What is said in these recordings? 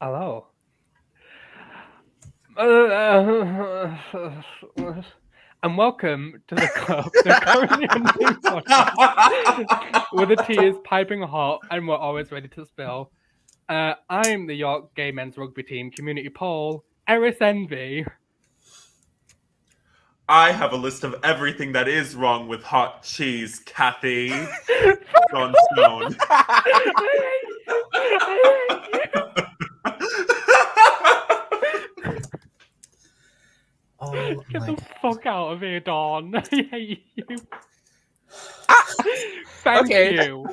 Hello. And welcome to the club, the currently unnamed podcast, where the tea is piping hot and we're always ready to spill. I'm the York Gay Men's Rugby Team Community Poll, Eris Envy. I have a list of everything that is wrong with hot cheese, Kathy. John Stone. Oh, Get my the God. fuck out of here, Dawn. I hate you. Thank you.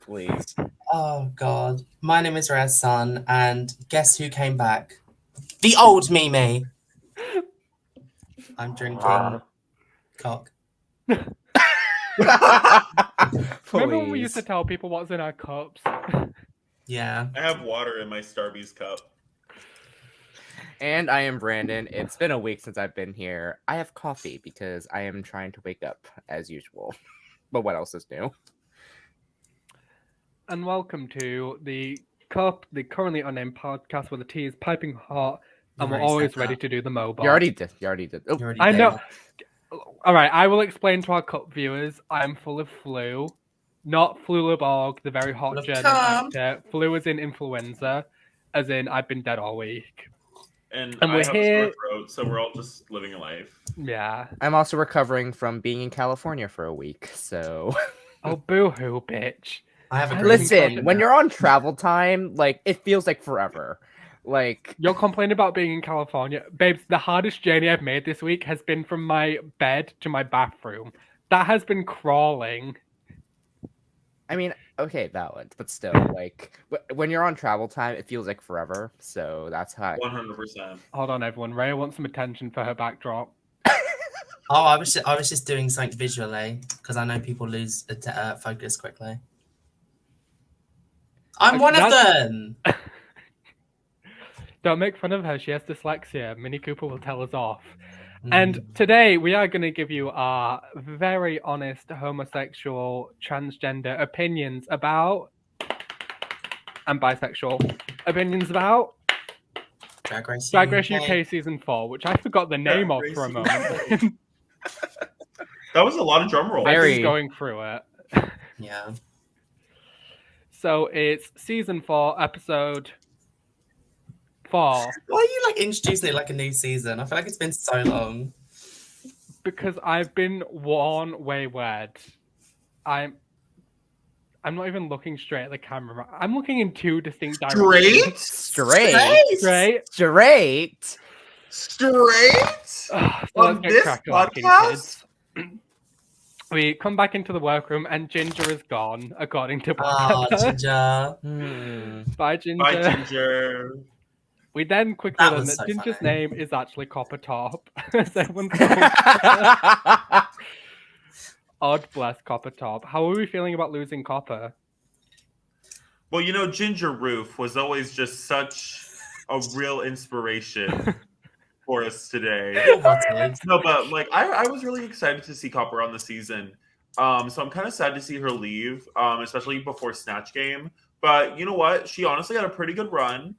Please. Oh, God. My name is Red Sun, and guess who came back? The old Mimi. I'm drinking cock. Remember when we used to tell people what's in our cups? Yeah. I have water in my Starbucks cup. And I am Brandon. It's been a week since I've been here. I have coffee because I am trying to wake up as usual. But what else is new? And welcome to the Cup, the currently unnamed podcast where the tea is piping hot and we're always ready to do the mobile. You already did. Oh, You already I did. know. All right, I will explain to our Cup viewers. I'm full of flu. Not Flulaborg, the very hot Full of German cum. actor. Flu as in influenza, as in I've been dead all week. And And I we're have here- a sore throat, so we're all just living a life. Yeah. I'm also recovering from being in California for a week, so Oh, boo-hoo, bitch. I have a great listen, impression when now. you're on travel time, like it feels like forever. Like You're complaining about being in California. Babes, the hardest journey I've made this week has been from my bed to my bathroom. That has been crawling. I mean, okay, valid, but still, like when you're on travel time, it feels like forever. So that's how. 100%. Hold on, everyone. Rhea wants some attention for her backdrop. Oh, I was just doing something visually because I know people lose focus quickly. I'm one of them. Don't make fun of her. She has dyslexia. Mini Cooper will tell us off. And today we are going to give you our very honest homosexual, transgender opinions about, and bisexual opinions about Drag Race Drag Race UK Season 4, which I forgot the name Drag of Race for a UK. moment. That was a lot of drum rolls. I Very- was going through it. Yeah. So it's Season 4, Episode 4. Why are you like introducing it like a new season? I feel like it's been so long. Because I've been one way wed. I'm not even looking straight at the camera. I'm looking in two distinct directions. Straight? Straight. Straight. Straight? Ugh, so On let's get this cracking, podcast? kids. We come back into the workroom and Ginger is gone, according to Oh, Black Pepper. Ginger. Bye, Ginger. Bye, Ginger. We then quickly That learn was that so Ginger's funny. name is actually Copper Top. As everyone knows. Odd bless Copper Top. How are we feeling about losing Copper? Well, you know, Ginger Roof was always just such a real inspiration for us today. Rotted. No, but like I was really excited to see Copper on the season. So I'm kind of sad to see her leave, especially before Snatch Game. But you know what? She honestly had a pretty good run.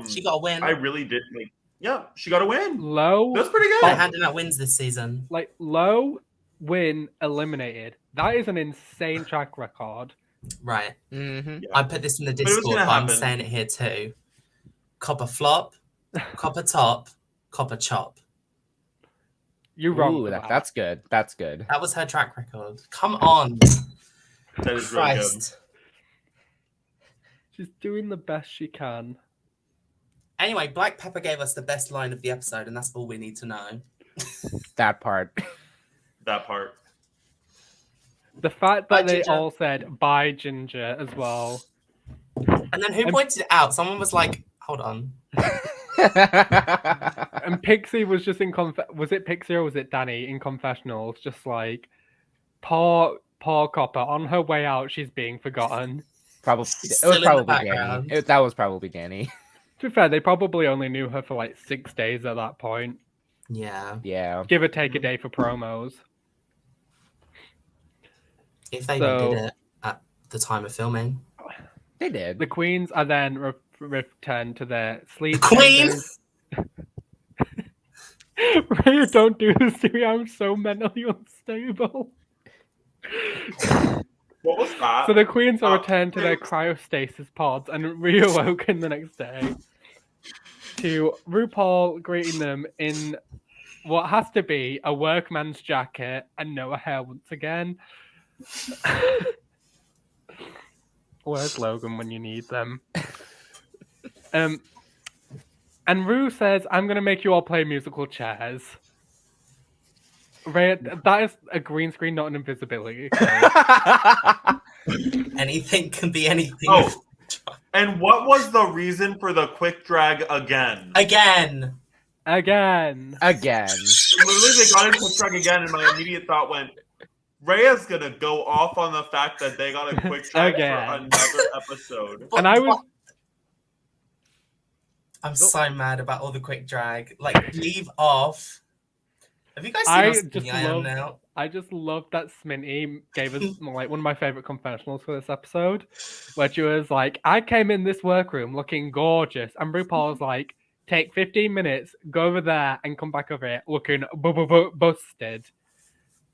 She got a win. I really did like. Yeah, she got a win. Low, That's pretty They're good. handing out wins this season. like low win eliminated. That is an insane track record. Right. Mm-hmm. Yeah. I put this in the it was Discord, gonna but I'm happen. saying it here too. Copper flop, copper top, copper chop. You're wrong. Ooh, for that. that's good. That's good. That was her track record. Come on. That is really good. Christ. She's doing the best she can. Anyway, Black Pepper gave us the best line of the episode, and that's all we need to know. That part. That part. The fact Bye, that they Ginger. all said bye Ginger as well. And then who pointed it out? Someone was like, hold on. And Pixie was just in was it Pixie or was it Danny in confessionals? Just like poor Copper on her way out, she's being forgotten. Probably She's it still was in the probably Danny. background. That was probably Danny. To be fair, they probably only knew her for like 6 days at that point. Yeah. Yeah. Give or take a day for promos. If they even So- did it at the time of filming. They did. The queens are then returned to their sleep. Queen! Ray, don't do this to me. I'm so mentally unstable. What was that? So the queens are Oh, returned to their cryostasis pods and reawoken the next day to RuPaul greeting them in what has to be a workman's jacket and no hair once again. Where's Logan when you need them? And Ru says, "I'm going to make you all play musical chairs." Ray, that is a green screen, not an invisibility. Anything can be anything. Oh. And what was the reason for the quick drag again? Again. Again. Literally, they got into quick drag again, and my immediate thought went, Rhea's gonna go off on the fact that they got a quick drag Again. for another episode. But And I was- what- I'm so mad about all the quick drag. Like, leave off. Have you guys seen I how just skinny I am love- now? I just love that Sminty gave us like one of my favorite confessionals for this episode, where she was like, "I came in this workroom looking gorgeous," and RuPaul's like, "Take 15 minutes, go over there, and come back over here looking busted."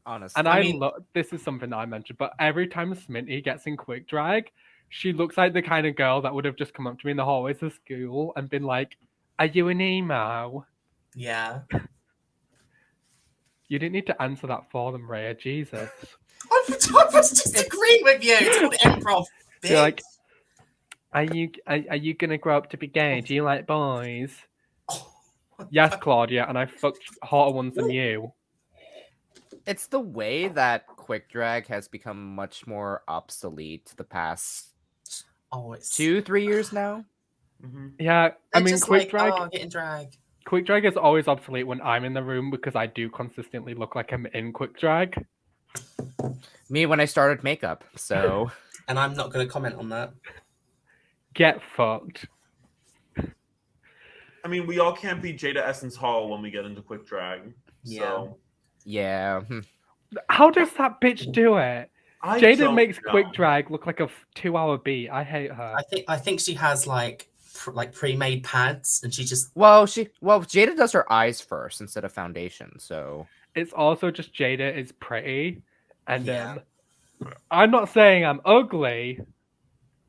Honestly. And I I mean- love this is something that I mentioned, but every time Sminty gets in quick drag, she looks like the kind of girl that would have just come up to me in the hallways of school and been like, "Are you an emo?" Yeah. You didn't need to answer that for them, Rhea. Jesus. I was just agreeing with you. It's called improv. Bitch. You're like, Are you gonna grow up to be gay? Do you like boys? Yes, Claudia, and I fucked hotter ones than you. It's the way that quick drag has become much more obsolete the past Oh, it's 2-3 years now. Mhm. Yeah, I They're mean, just quick like, drag. Oh, getting drag. Quick drag is always obsolete when I'm in the room because I do consistently look like I'm in quick drag. Me when I started makeup. So And I'm not going to comment on that. Get fucked. I mean, we all can't be Jada Essence Hall when we get into quick drag. So yeah. How does that bitch do it? I Jada don't makes know. quick drag look like a 2-hour beat. I hate her. I think she has like pre-made pads, and she just Well, Jada does her eyes first instead of foundation. So It's also just Jada is pretty, and Yeah. I'm not saying I'm ugly.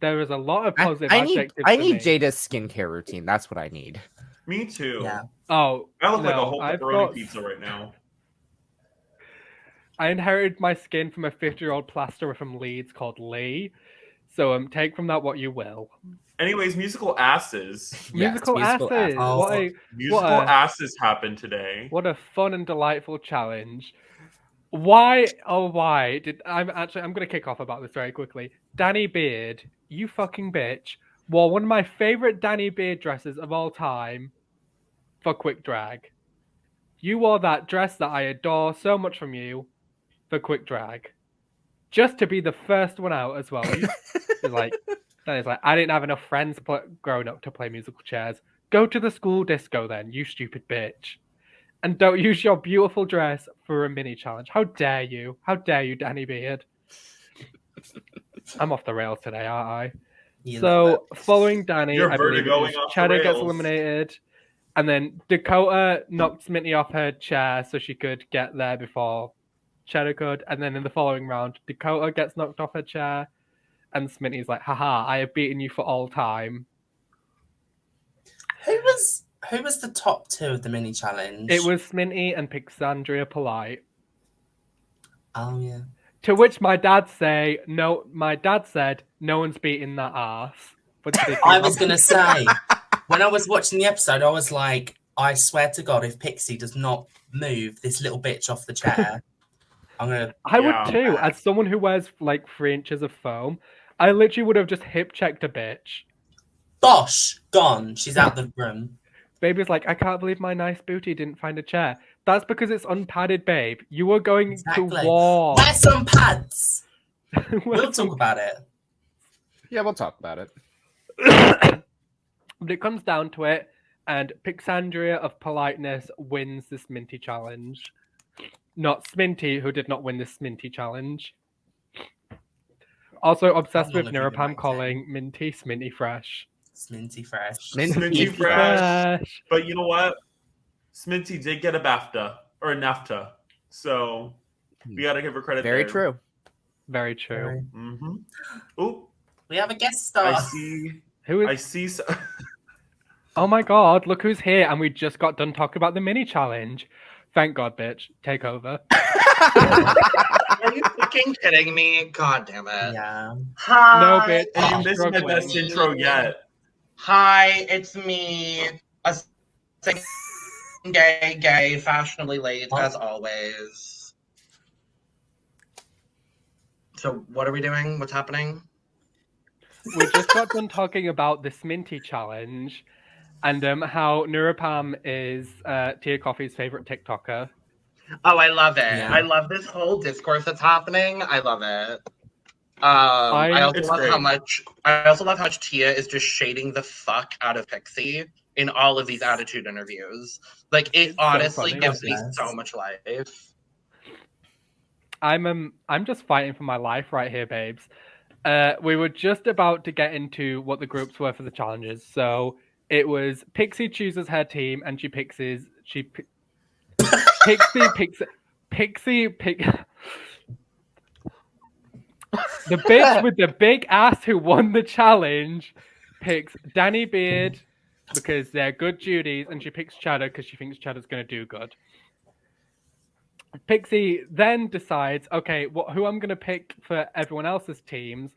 There is a lot of positive I need adjectives. I for need me. Jada's skincare routine. That's what I need. Me too. yeah. Oh, I look like a no, whole I've pepperoni got- pizza right now. I inherited my skin from a 50-year-old plasterer from Leeds called Lee. So take from that what you will. Anyways, musical asses. Yes, Musical musical asses. asses. What a Musical a- asses happened today. what a fun and delightful challenge. Why did I'm gonna kick off about this very quickly. Danny Beard, you fucking bitch, wore one of my favorite Danny Beard dresses of all time for quick drag. You wore that dress that I adore so much from you for quick drag. Just to be the first one out as well. It's like Danny's like, I didn't have enough friends growing up to play musical chairs. Go to the school disco then, you stupid bitch. And don't use your beautiful dress for a mini challenge. How dare you? How dare you, Danny Beard? I'm off the rails today, aren't I? You know So, following Danny, You're I believe it vertigoing was off the Cheddar gets rails. eliminated. And then Dakota knocked Smitty off her chair so she could get there before Cheddar could. And then in the following round, Dakota gets knocked off her chair. And Smitty's like, haha, I have beaten you for all time. who was the top two of the mini challenge? It was Smitty and Pixandria Polite. Oh yeah. To which my dad said, no one's beating that ass. I was gonna say when I was watching the episode, I was like, I swear to God, if Pixie does not move this little bitch off the chair, I'm gonna. I would Yeah. too. As someone who wears like 3 inches of foam, I literally would have just hip checked a bitch. Bosh, gone. She's out the room. Baby's like, I can't believe my nice booty didn't find a chair. That's because it's unpadded, babe. You were going Exactly. to war. Wear some pads. Wear We'll some- talk about it. Yeah, we'll talk about it. But it comes down to it, and Pixandria of Politeness wins the Sminty challenge. Not Sminty, who did not win the Sminty challenge. Also obsessed How long with have you been Nirapam waiting? calling Minty Sminty Fresh. Sminty fresh. Sminty fresh. But you know what? Sminty did get a BAFTA or a NAFTA, so we gotta give her credit. Very there. true. Very true. Mm-hmm. Oh, We have a guest I star. see. Who is? I see. Oh my god! Look who's here, and we just got done talking about the mini challenge. Thank God, bitch. Take over. Are you fucking kidding me? God damn it. Yeah. Hi. No, bitch. And you I'm missed my struggling. best intro yet. Hi, it's me. A gay, fashionably late Oh. as always. So what are we doing? What's happening? We just got done talking about the Sminty challenge, and how Nirapam is Tia Coffee's favorite TikToker. Oh, I love it. Yeah. I love this whole discourse that's happening. I love it. I also It's love great. how much Tia is just shading the fuck out of Pixie in all of these attitude interviews. Like it It's so honestly funny. gives me Yes. so much life. I'm just fighting for my life right here, babes. We were just about to get into what the groups were for the challenges. So it was Pixie chooses her team, and Pixie the bitch with the big ass who won the challenge picks Danny Beard because they're good Judies, and she picks Cheddar because she thinks Cheddar's going to do good. Pixie then decides, okay, who I'm going to pick for everyone else's teams.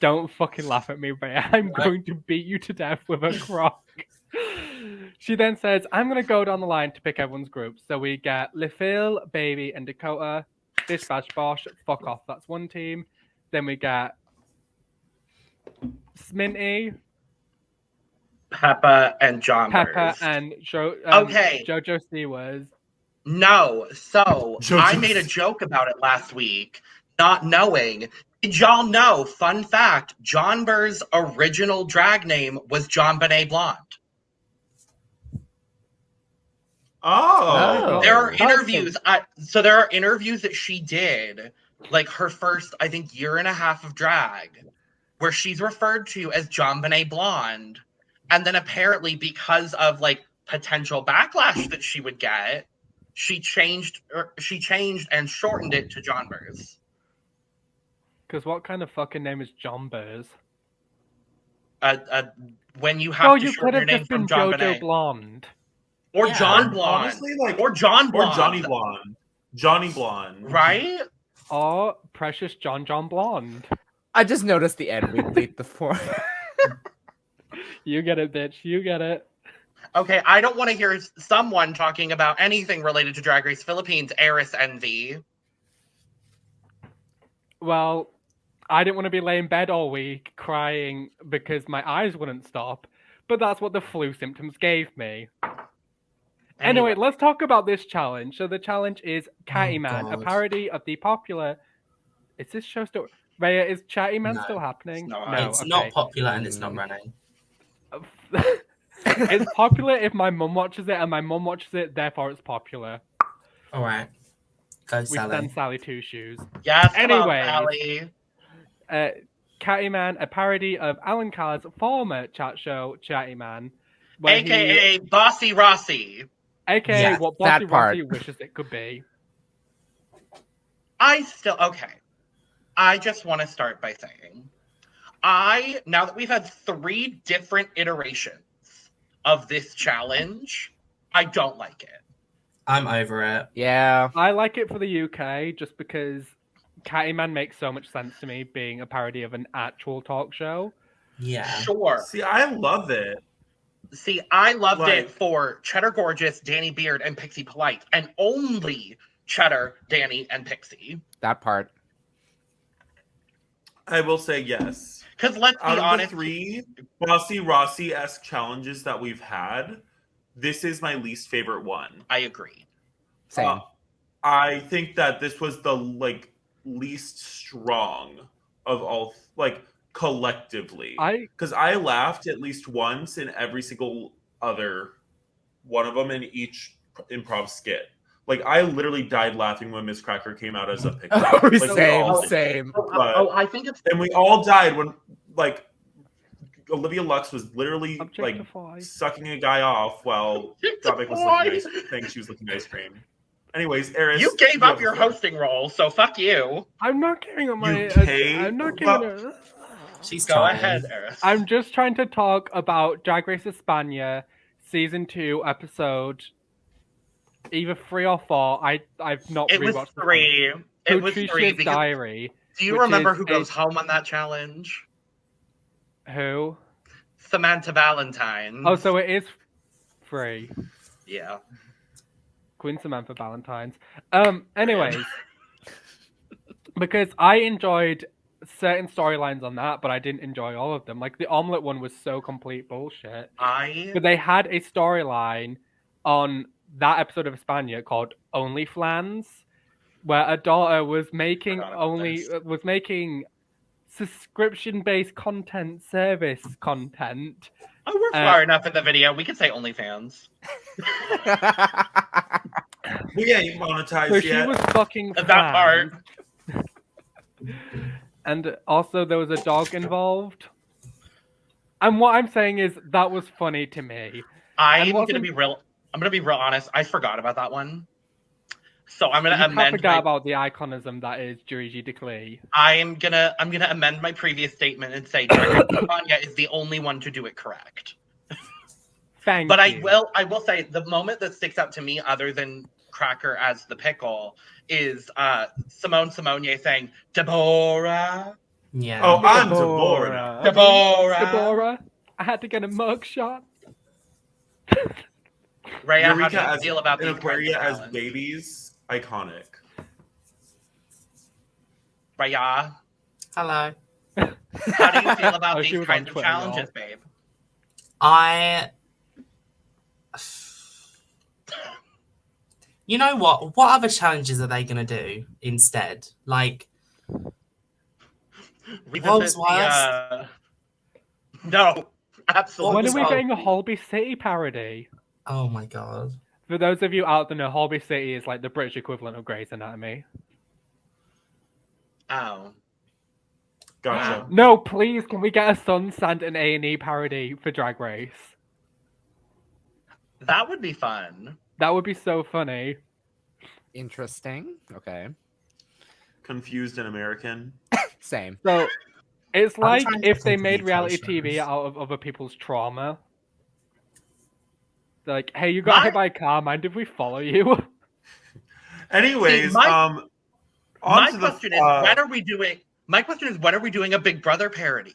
Don't fucking laugh at me, Rhea. I'm going to beat you to death with a crock. She then says, I'm going to go down the line to pick everyone's group. So we get Lifil, Baby, and Dakota. Bish Bash Bosh, fuck off. That's one team. Then we get Sminty, Peppa and John. Peppa, and Jojo Siwas. No, so Jojo's. I made a joke about it last week, not knowing. Did y'all know? Fun fact: John Burr's original drag name was John Benet Blonde. Oh. There are Awesome. interviews. There are interviews that she did, like her first, I think, year and a half of drag, where she's referred to as John Benet Blonde, and then apparently because of like potential backlash that she would get, she changed and shortened it to John Burrs. Because what kind of fucking name is John Burrs? When you have Oh, to you could shorten your have name just from been John Jojo Benet Blonde. or Yeah. John Blonde Honestly, like or John Blonde, or Johnny Blonde. Johnny Blonde. right? Or Precious John Blonde. I just noticed the end. We bleeped the form. You get it, bitch. You get it. Okay, I don't want to hear someone talking about anything related to Drag Race Philippines heiress envy. Well, I didn't want to be laying in bed all week crying because my eyes wouldn't stop, but that's what the flu symptoms gave me. Anyway, let's talk about this challenge. So the challenge is Catty Man, a God. parody of the popular... Is this show still... Rhea, is Chatty Man No, still happening? not. No, It's okay. not popular and it's not running. It's popular if my mum watches it, and my mum watches it, therefore it's popular. All right. Go, We Sally. stand Sally Two Shoes. Yes, come on, Anyways. Sally. Catty Man, a parody of Alan Carr's former chat show, Chatty Man. where he- AKA Bossy Rossi. AKA Yeah, what that Bossy part. Rossi wishes it could be. Okay. I just want to start by saying, now that we've had 3 different iterations of this challenge, I don't like it. I'm over it. Yeah. I like it for the UK just because Catty Man makes so much sense to me being a parody of an actual talk show. Yeah. Sure. See, I love it. See, I loved Like- it for Cheddar Gorgeous, Danny Beard, and Pixie Polite, and only Cheddar, Danny, and Pixie. That part. I will say yes. Because let's be Out of honest, the 3 Bossy Rossi-esque challenges that we've had, this is my least favorite one. I agree. Same. I think that this was the least strong of all, collectively. Because I laughed at least once in every single other one of them in each improv skit. I literally died laughing when Miss Cracker came out as a pickle. Same. I think it's And we all died when, Olivia Lux was literally, Objectify. sucking a guy off while Dotmik was saying she was licking ice cream. Anyways, Eris, you gave up your host. hosting role, so fuck you. I'm not giving up my. I'm not gave giving up. She's Go trying. ahead, Eris. I'm just trying to talk about Drag Race España season 2 episode either 3 or 4. I've not It was rewatched the 3. It was 3 Patricia's because Diary. do you which remember is who goes home on that challenge? Who? Samantha Valentine. Oh, so it is 3. yeah. Queen Samantha Valentine's. Anyways, because I enjoyed certain storylines on that, but I didn't enjoy all of them. The omelet one was so complete bullshit. But they had a storyline on that episode of España called Only Flans, where a daughter was making subscription-based content service content. Oh, we're far enough in the video. We could say OnlyFans. We ain't monetized So she yet. was fucking That part. And also there was a dog involved. And what I'm saying is that was funny to me. I'm gonna be real honest. I forgot about that one. So I'm gonna You can't amend forget about the iconism that is Juigi Declee. I'm gonna amend my previous statement and say Tanya is the only one to do it correct. Thank But you. I will say the moment that sticks out to me, other than Cracker as the pickle, is Simone Simonier saying Deborah. Yeah. Oh, I'm Deborah. Deborah. I had to get a mugshot. Rhea, how do Eureka you feel about and these Aquaria as challenges? babies, iconic. Rhea, Hello. how do you feel about Oh, she these was on kinds of Twitter, challenges, babe? You know what? What other challenges are they going to do instead? Revisit No, absolutely. When are we not? getting a Holby City parody? Oh my god. For those of you out there know, Holby City is like the British equivalent of Grey's Anatomy. Oh. Gotcha. No, please, can we get a Sunsand and A&E parody for Drag Race? That would be fun. That would be so funny. Interesting. Okay. Confused and American. Same. So, it's like trying to if they think of made the reality details. TV out of other people's trauma. They're like, hey, you got hit by a car, mind if we follow you? Anyways, my on to question the, is when are we doing a Big Brother parody?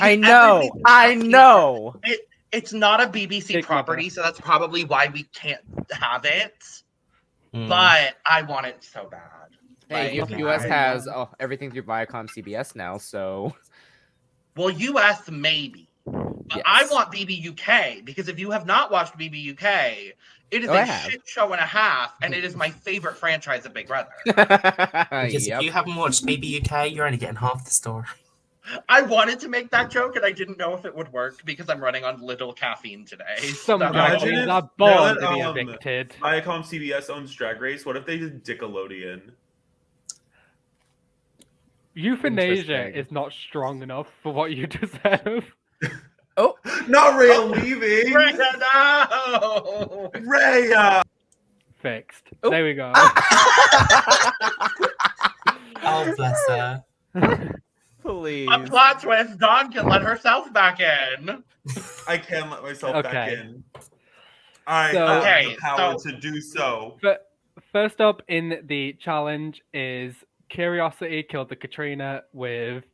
I know. It's not a BBC Big property, Brother. so that's probably why we can't have it. Mm. But I want it so bad. Hey, Like, if US has everything through Viacom CBS now, so well, US maybe. But Yes. I want BBUK because if you have not watched BBUK, it is Oh, I a have. shit show and a half, and it is my favorite franchise of Big Brother. Because Yep. if you haven't watched BBUK, you're only getting half the story. I wanted to make that joke, and I didn't know if it would work because I'm running on little caffeine today. Some So- Imagine dragons if- are born now to that, be um, evicted. Viacom CBS owns Drag Race. What if they did Nickelodeon? Euthanasia Interesting. is not strong enough for what you deserve. Oh, Not Rhea leaving. Rhea, no! Rhea. Fixed. Oh. There we go. Oh, bless her. please. A plot twist, Dawn can let herself back in. I can let myself back Okay. in. I So- have Okay, the power so- to do so. But first up in the challenge is Curiosity killed the Katrina with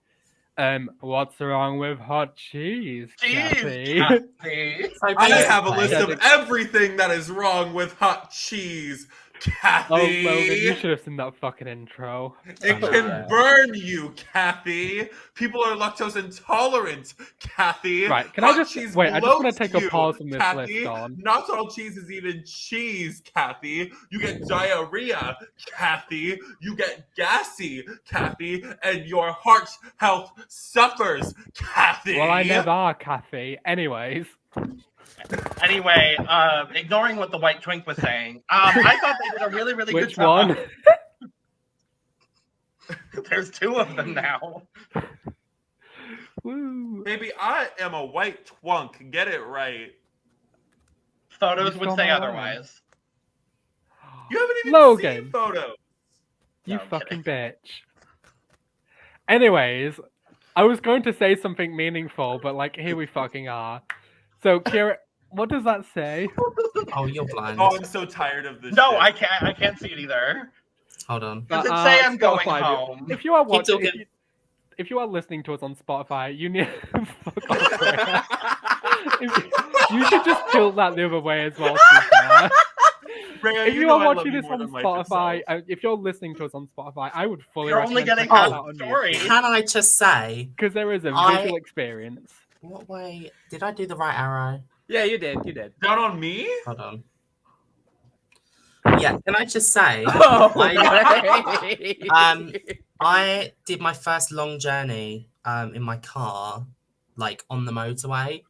what's wrong with hot cheese, Kathy? Jeez, Kathy. I have a list Yeah, of everything that is wrong with hot cheese. Kathy. Oh, Logan, you should have seen that fucking intro. It can burn you, Kathy. People are lactose intolerant, Kathy. Right, can Hot I just cheese wait? I just want to bloats take a you, pause from this Kathy. list on. Not all cheese is even cheese, Kathy. You get diarrhea, Kathy. You get gassy, Kathy, and your heart health suffers, Kathy. Well, I never are, Kathy. Anyways. Anyway, ignoring what the white twink was saying, I thought they did a really, really good Which job. one? There's two of them now. Woo. Baby, I am a white twunk. Get it right. Photos You would stole say my line. otherwise. You haven't even Logan. seen photos. You No, I'm fucking bitch. Anyways, I was going to say something meaningful, but like here we fucking are. So Kira, what does that say? Oh, you're blind. Oh, I'm so tired of this. No, shit. I can't see it either. Hold on. Does it say I'm going Spotify, home? If you are Keep watching, talking. if you are listening to us on Spotify, you need fuck off, Rhea. You should just tilt that the other way as well. Rhea, If you know are I love watching you this more on than life Spotify, itself. if you're listening to us on Spotify, I would fully You're only recommend getting checking half that on the story. YouTube Can I just say, because there is a I- visual experience. what way did I do the right arrow? Yeah, you did. You did. Down on me? Hold on. Yeah, can I just say, Oh, I did my first long journey in my car, like on the motorway,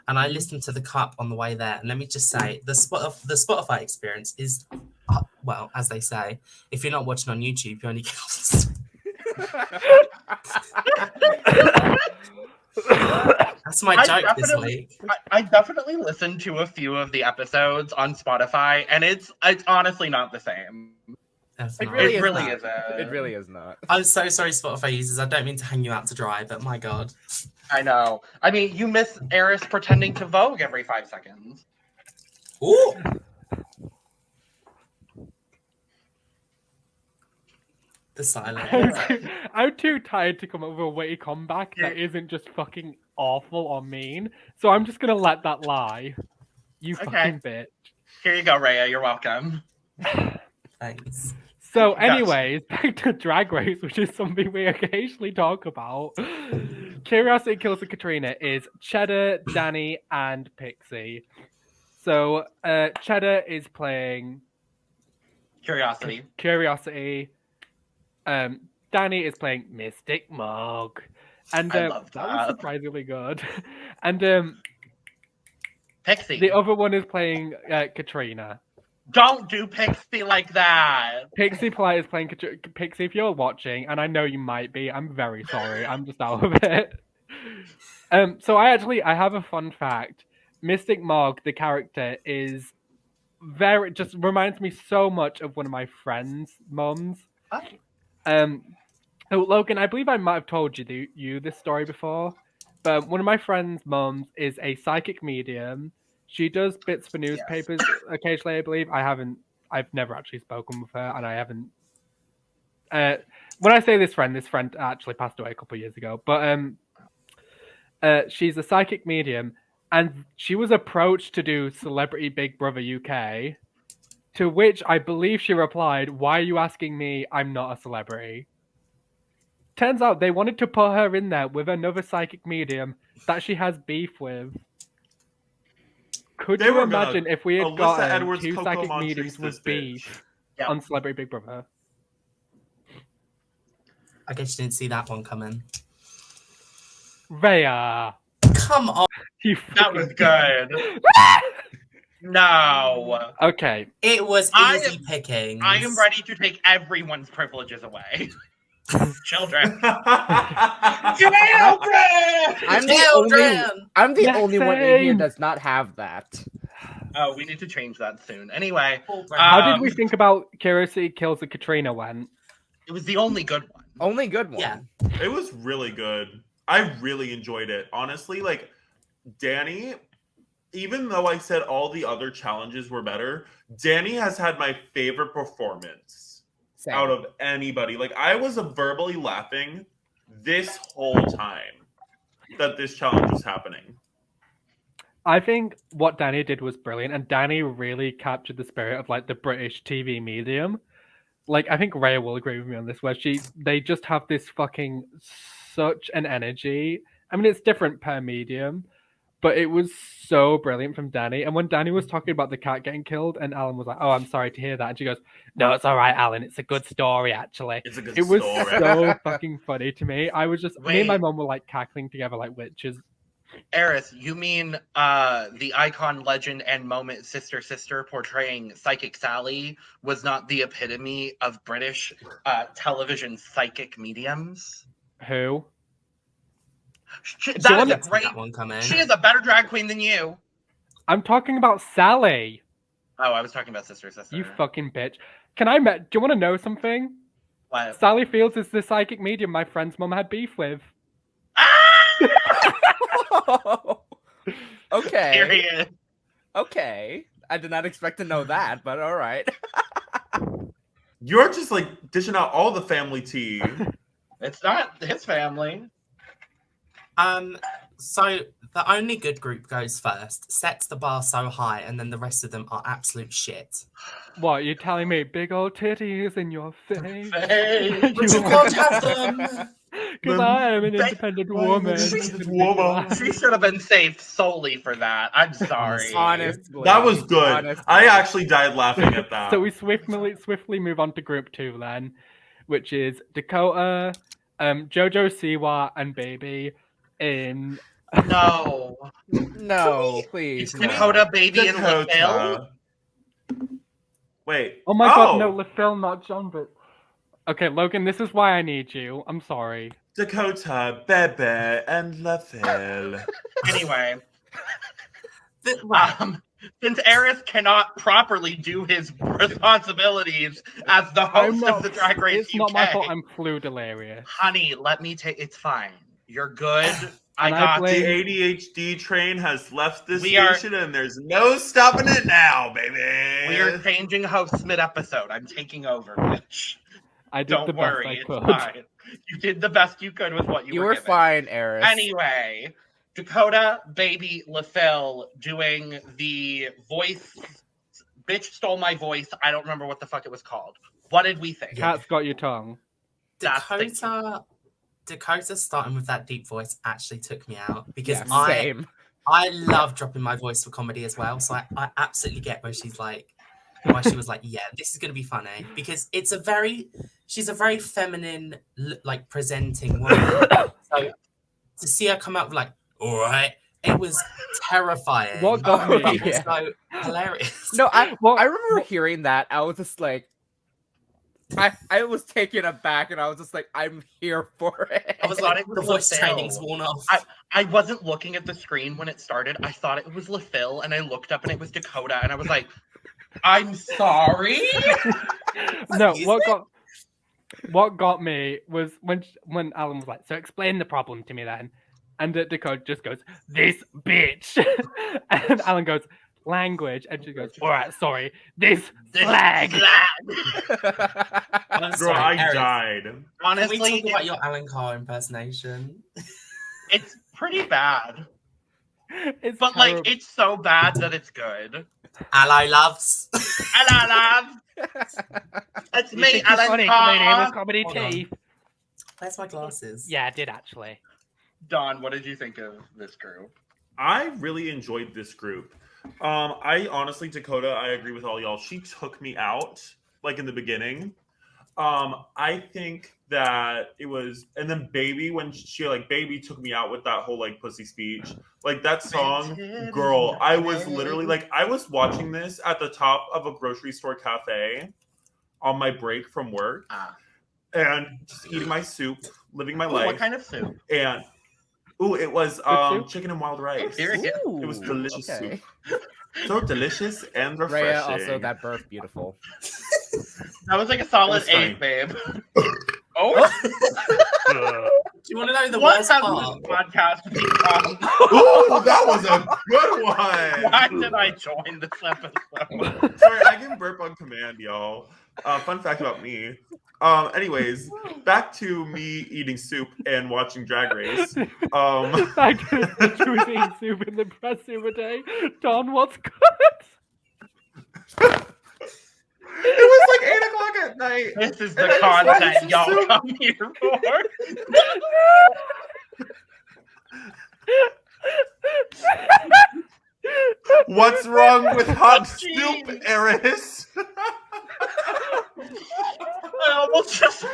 and I listened to the Cup on the way there. And let me just say, the Spotify experience is, well, as they say, if you're not watching on YouTube, you only get. That's my joke this week. I definitely listened to a few of the episodes on Spotify, and it's honestly not the same. That's It not- really It is really not. isn't. It really is not. I'm so sorry, Spotify users. I don't mean to hang you out to dry, but my God. I know. I mean, you miss Eris pretending to Vogue every 5 seconds. Ooh. The silence. I'm too tired to come up with a witty comeback that isn't just fucking awful or mean. So I'm just gonna let that lie. You Okay. fucking bitch. Here you go, Rhea. You're welcome. Thanks. So, Yes. anyways, back to Drag Race, which is something we occasionally talk about. Curiosity Kills the Katrina is Cheddar, Danny, and Pixie. So, Cheddar is playing Curiosity. Curiosity. Danny is playing Mystic Mog. And I love that was that. surprisingly good. And Pixie. the other one is playing Katrina. Don't do Pixie like that. Pixie Polite is playing Pixie. If you're watching, and I know you might be, I'm very sorry. I'm just out of it. So I have a fun fact. Mystic Mog, the character, is just reminds me so much of one of my friends' mums. Oh. So Logan, I believe I might have told you this story before, but one of my friends' mums is a psychic medium. She does bits for newspapers occasionally, I believe. I've never actually spoken with her, and I haven't. When I say this friend actually passed away a couple of years ago. But she's a psychic medium, and she was approached to do Celebrity Big Brother UK, to which I believe she replied, "Why are you asking me? I'm not a celebrity." Turns out they wanted to put her in there with another psychic medium that she has beef with. Could They you were gonna- imagine if we had Alyssa gotten Edwards, two Coco psychic Montrese mediums this with beef Yeah. on Celebrity Big Brother? I guess you didn't see that one coming. Rhea, Come on. you That was fucking- good. No. Okay, It was I easy pickings. I am ready to take everyone's privileges away. Children. Children! I'm the Yeah, only one in here same. does not have that. Oh, we need to change that soon. Anyway, how did we think about Curiosity Kills the Katrina went? it was the only good one. Only good one. Yeah. It was really good. I really enjoyed it. Honestly, like Danny, even though I said all the other challenges were better, Danny has had my favorite performance Same. out of anybody. Like I was verbally laughing this whole time that this challenge was happening. I think what Danny did was brilliant, and Danny really captured the spirit of like the British TV medium. Like, I think Rhea will agree with me on this, where they just have this fucking such an energy. I mean, it's different per medium, but it was so brilliant from Danny. And when Danny was talking about the cat getting killed, and Alan was like, "Oh, I'm sorry to hear that," and she goes, "No, it's all right, Alan. It's a good story, actually." It's a good It was story. so fucking funny to me. I was just me and my mom were like cackling together like witches. Aerith, you mean the icon, legend, and moment Sister portraying Psychic Sally was not the epitome of British television psychic mediums? Who? She is a better drag queen than you. I'm talking about Sally. Oh, I was talking about Sister. You fucking bitch. Do you want to know something? What? Sally Fields is the psychic medium my friend's mum had beef with. Okay. Period. Okay. I did not expect to know that, but all right. You're just like dishing out all the family tea. It's not his family. So the only good group goes first, sets the bar so high, and then the rest of them are absolute shit. What, you're telling me big old titties in your face? But you can't have them. Because I am an independent woman. She should have been saved solely for that. I'm sorry. Honestly. That was good. I actually died laughing at that. So we swiftly move on to group 2 then, which is Dakota, JoJo Siwa, and Baby in... No. No, please. It's Dakota, Baby, and LaFille? Wait. Oh my god, no, LaFille, not John, but... Okay, Logan, this is why I need you. I'm sorry. Dakota, Bebe, and LaFille. Anyway. Since Aerith cannot properly do his responsibilities as the host of the Drag Race It's not my fault, I'm flu delirious. Honey, let me take... It's fine. You're good. The ADHD train has left this station and there's no stopping it now, baby. We are changing hosts mid-episode. I'm taking over, bitch. I did the best I could. It's fine. You did the best you could with what you were given. Fine, Eris. Anyway, Dakota, Baby, LaFille doing the voice. Bitch stole my voice. I don't remember what the fuck it was called. What did we think? Cat's got your tongue. Dakota starting with that deep voice actually took me out because same. I love dropping my voice for comedy as well. So I absolutely get where she was like, yeah, this is going to be funny because she's a very feminine, like presenting woman. So to see her come out like, all right, it was terrifying. What got me? It was so hilarious. No, I remember hearing that. I was just like, I was taken aback and I was just like, I'm here for it. I was like, the voice training's worn off. I wasn't looking at the screen when it started. I thought it was LaFille and I looked up and it was Dakota and I was like, I'm sorry. No, what got me was when Alan was like, so explain the problem to me then. And Dakota just goes, this bitch. And Alan goes, language. And she goes, all right, sorry, this flag. Girl, I died. Honestly, can we talk about your Alan Carr impersonation? It's pretty bad. But like, it's so bad that it's good. Hello, loves. Hello, love. It's me, Alan Carr. Comedy tea. Where's my glasses? Yeah, I did actually. Don, what did you think of this group? I really enjoyed this group. I honestly, Dakota, I agree with all y'all. She took me out, like in the beginning. I think that it was, and then Baby, when Baby took me out with that whole like pussy speech, like that song, girl, I was literally like, I was watching this at the top of a grocery store cafe on my break from work and just eating my soup, living my life. What kind of soup? And it was chicken and wild rice. Ooh, it was delicious soup. So delicious and refreshing. Rhea, also that birth beautiful. That was like a solid 8, babe. Oh. Do you want to know the worst part? Podcast Ooh, that was a good one. Why did I join this episode? Sorry, I can burp on command, y'all. Fun fact about me. Anyways, back to me eating soup and watching Drag Race. Back to she was eating soup in the press the other day. Don, what's good? It was like 8 o'clock at night. This is the content y'all come here for. What's wrong with hot soup, Eris? I almost just fell.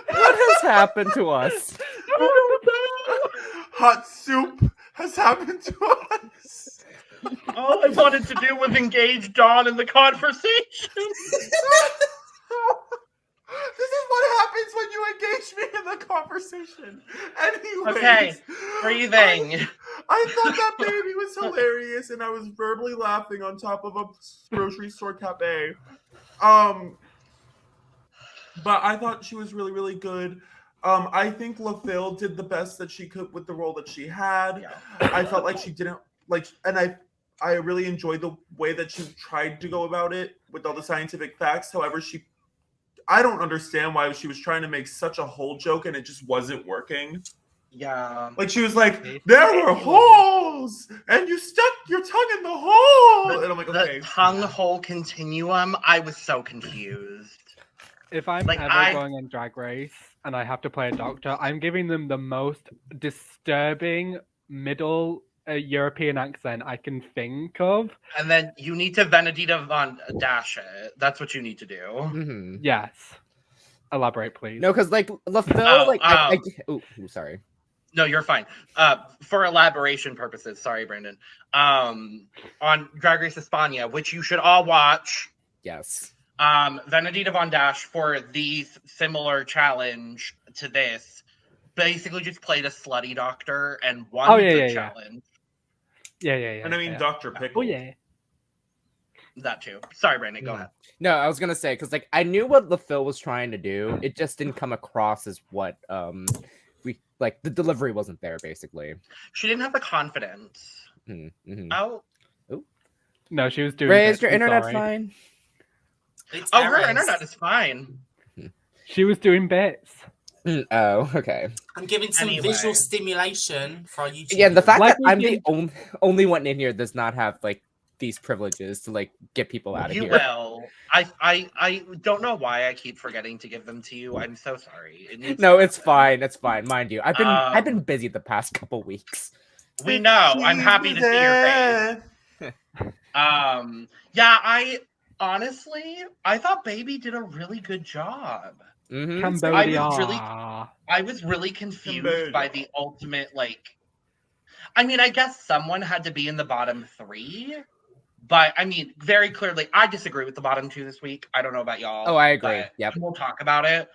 What has happened to us? Hot soup has happened to us. All I wanted to do was engage Dawn in the conversation. This is what happens when you engage me in the conversation. Anyways, Okay, breathing. I thought that baby was hilarious, and I was verbally laughing on top of a grocery store cafe. But I thought she was really, really good. I think LaFille did the best that she could with the role that she had. Yeah. I felt like she didn't and I really enjoyed the way that she tried to go about it with all the scientific facts. However, I don't understand why she was trying to make such a whole joke and it just wasn't working. Yeah. Like she was like, there were holes and you stuck your tongue in the hole. And I'm like, okay. The tongue hole continuum, I was so confused. If I'm ever going on Drag Race and I have to play a doctor, I'm giving them the most disturbing middle European accent I can think of. And then you need to Venedita Von Dash it. That's what you need to do. Mm-hmm. Yes. Elaborate, please. No, because like LaFille, sorry. No, you're fine. For elaboration purposes, sorry, Brandon. On Drag Race España, which you should all watch. Yes. Venedita Von Dash for the similar challenge to this basically just played a slutty doctor and won the challenge. Yeah. And I mean, Dr. Pickle. Oh, yeah. That too. Sorry, Brandon, go ahead. No, I was gonna say because like I knew what LaFille was trying to do. It just didn't come across as what we like. The delivery wasn't there. Basically, she didn't have the confidence. Mm-hmm. Oh, no, she was doing. Is your internet fine? Her internet is fine. She was doing bits. Oh, okay. I'm giving some visual stimulation for our YouTube. Yeah, the fact that I'm the only one in here does not have like these privileges to like get people out of here. You will. I don't know why I keep forgetting to give them to you. I'm so sorry. No, it's fine. It's fine. Mind you, I've been busy the past couple weeks. We know. I'm happy to see your face. Yeah, I thought Baby did a really good job. Mm-hmm. Cambodia. I was really confused by the ultimate, like, I mean, I guess someone had to be in the bottom 3, but I mean, very clearly, I disagree with the bottom 2 this week. I don't know about y'all. Oh, I agree. Yep. We'll talk about it.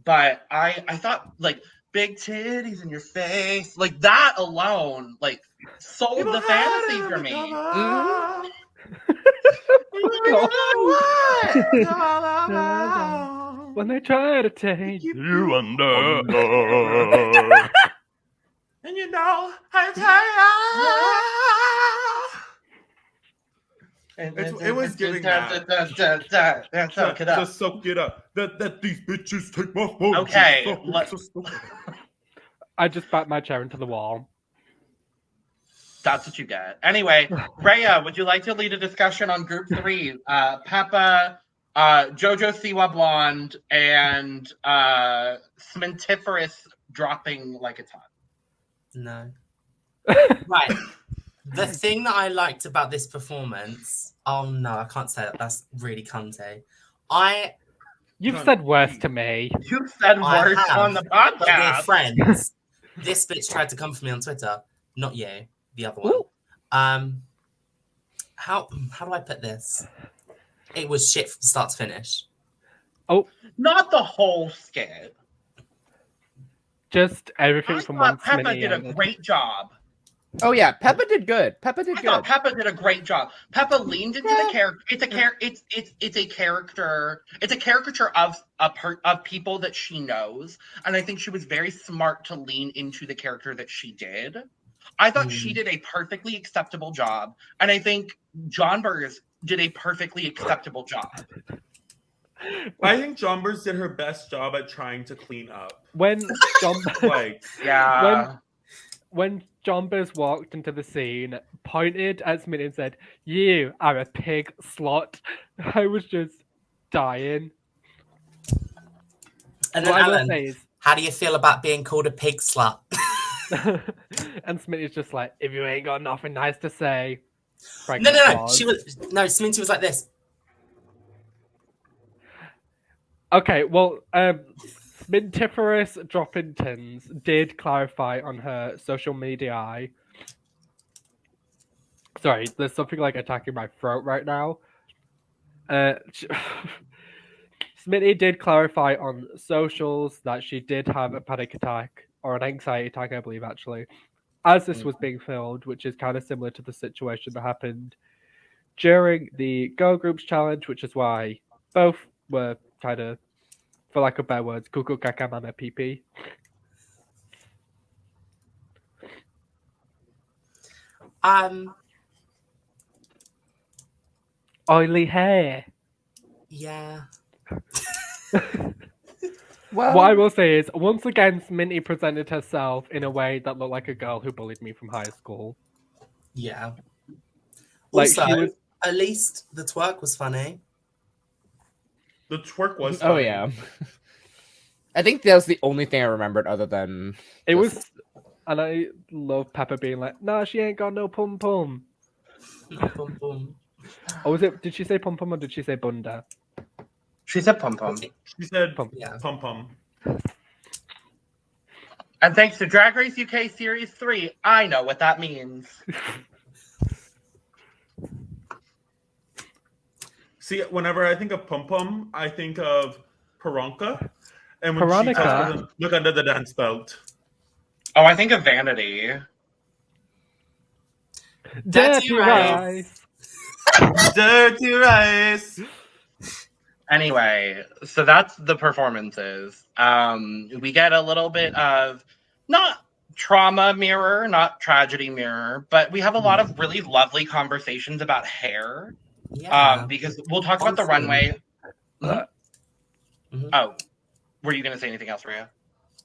But I thought, like, big titties in your face, like that alone, like, sold the fantasy for me. Mm-hmm. When they try to take you under, and you know how to tell it was giving that. Just soak it up. That these bitches take my phone. Okay. I just backed my chair into the wall. That's what you get. Anyway, Rhea, would you like to lead a discussion on Group 3? Peppa, Jojo Siwa Blonde, and Smintiferous dropping like it's hot. No. Right. The thing that I liked about this performance... Oh, no, I can't say that. That's really cunty. You've said worse to me. You said worse on the podcast. But we're friends. This bitch tried to come for me on Twitter. Not you. The other one. How do I put this? It was shit from start to finish. Oh, not the whole skit. Just everything from one. Peppa did a great job. Oh yeah, Peppa did good. Peppa did I good. thought Peppa did a great job. Peppa leaned into the character. It's a character. It's a caricature of people that she knows, and I think she was very smart to lean into the character that she did. I thought she did a perfectly acceptable job, and I think John Burgers did a perfectly acceptable job. I think John Burgers did her best job at trying to clean up. When John, when John Burgers walked into the scene, pointed at Smitty and said, "You are a pig slut," I was just dying. And then Alan, how do you feel about being called a pig slut? And Smitty's just like, if you ain't got nothing nice to say. No. Sminty was like this. Okay, well, Smintiferous Droppingtons did clarify on her social media. Sorry, there's something like attacking my throat right now. Smitty did clarify on socials that she did have a panic attack, or an anxiety attack, I believe, actually, as this was being filmed, which is kind of similar to the situation that happened during the Girl Groups Challenge, which is why both were kind of, for lack of better words, cuckoo caca mama pee pee. Oily hair. Yeah. Well, what I will say is, once again, Minty presented herself in a way that looked like a girl who bullied me from high school. Yeah. Like, also, at least the twerk was funny. The twerk was funny. Oh, yeah. I think that was the only thing I remembered other than... It was... And I love Peppa being like, nah, she ain't got no pum-pum. No pum-pum. Or was it... Did she say pum-pum or did she say bunda? She said pum-pum. She said yeah. pum-pum. And thanks to Drag Race UK Series 3, I know what that means. See, whenever I think of pum-pum, I think of Piranka. And when Piranha. she tells them, look under the dance belt. Oh, I think of Vanity. Dirty rice. Dirty rice. Anyway, so that's the performances. We get a little bit of not trauma mirror, not tragedy mirror, but we have a lot of really lovely conversations about hair. Yeah. Because we'll talk about the runway. Oh, were you going to say anything else, Rhea?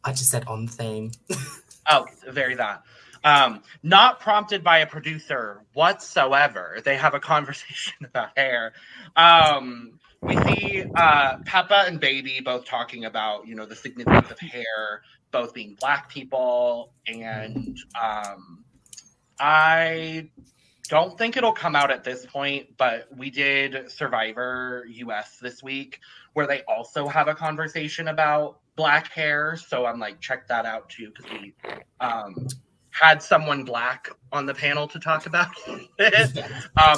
I just said on theme. Oh, very that. Not prompted by a producer whatsoever. They have a conversation about hair. We see Peppa and Baby both talking about, the significance of hair, both being Black people. And I don't think it'll come out at this point, but we did Survivor US this week, where they also have a conversation about Black hair. So I'm like, check that out too, because we had someone Black on the panel to talk about it.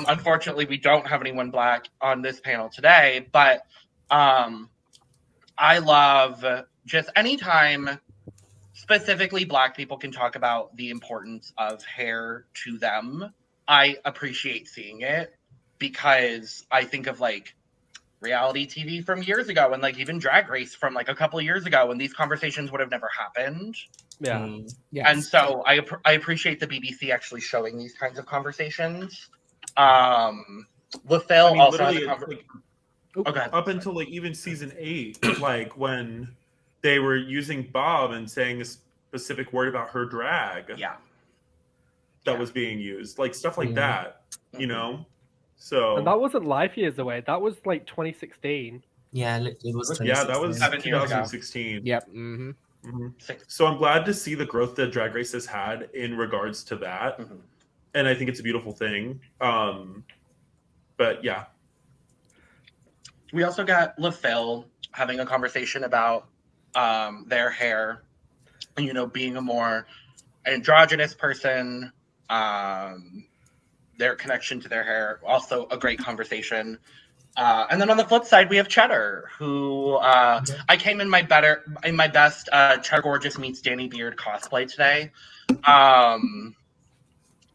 Unfortunately, we don't have anyone Black on this panel today, but I love just anytime specifically Black people can talk about the importance of hair to them. I appreciate seeing it, because I think of like reality TV from years ago, and like even Drag Race from like a couple of years ago, and these conversations would have never happened. Yeah. Yes. And so I appreciate the BBC actually showing these kinds of conversations. LaFille also has a conversation. Up until like even season 8, like when they were using Bob and saying a specific word about her drag. Yeah. That was being used, like stuff like that, So and that wasn't life years away. That was like 2016. Yeah, it was. Yeah, that was 7 years ago. 2016. Yep. So I'm glad to see the growth that Drag Race has had in regards to that, and I think it's a beautiful thing. But yeah, we also got LaFille having a conversation about their hair, being a more androgynous person. Their connection to their hair, also a great conversation. And then on the flip side, we have Cheddar, who I came in my best Cheddar Gorgeous meets Danny Beard cosplay today.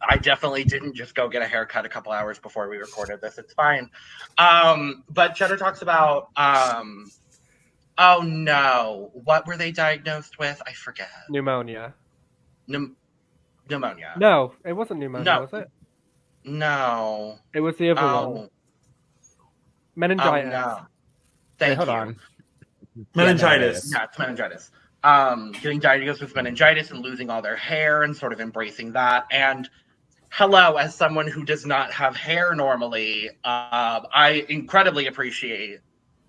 I definitely didn't just go get a haircut a couple hours before we recorded this. It's fine. But Cheddar talks about oh no, what were they diagnosed with? I forget. Pneumonia. Pneumonia. No, it wasn't pneumonia, was it? No. It was the other one. Meningitis. Oh, no. Thank hold you. on. Meningitis. Yeah, it's meningitis. Getting diagnosed with meningitis and losing all their hair and sort of embracing that. And hello, as someone who does not have hair normally, I incredibly appreciate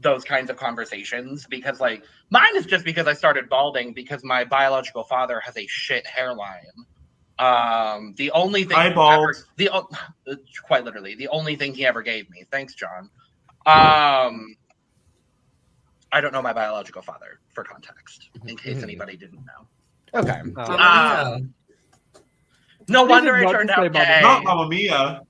those kinds of conversations because, like, mine is just because I started balding because my biological father has a shit hairline. The only thing quite literally the only thing he ever gave me. Thanks, John. I don't know my biological father for context, in case anybody didn't know. Okay. No wonder I turned out gay. Not Mamma Mia.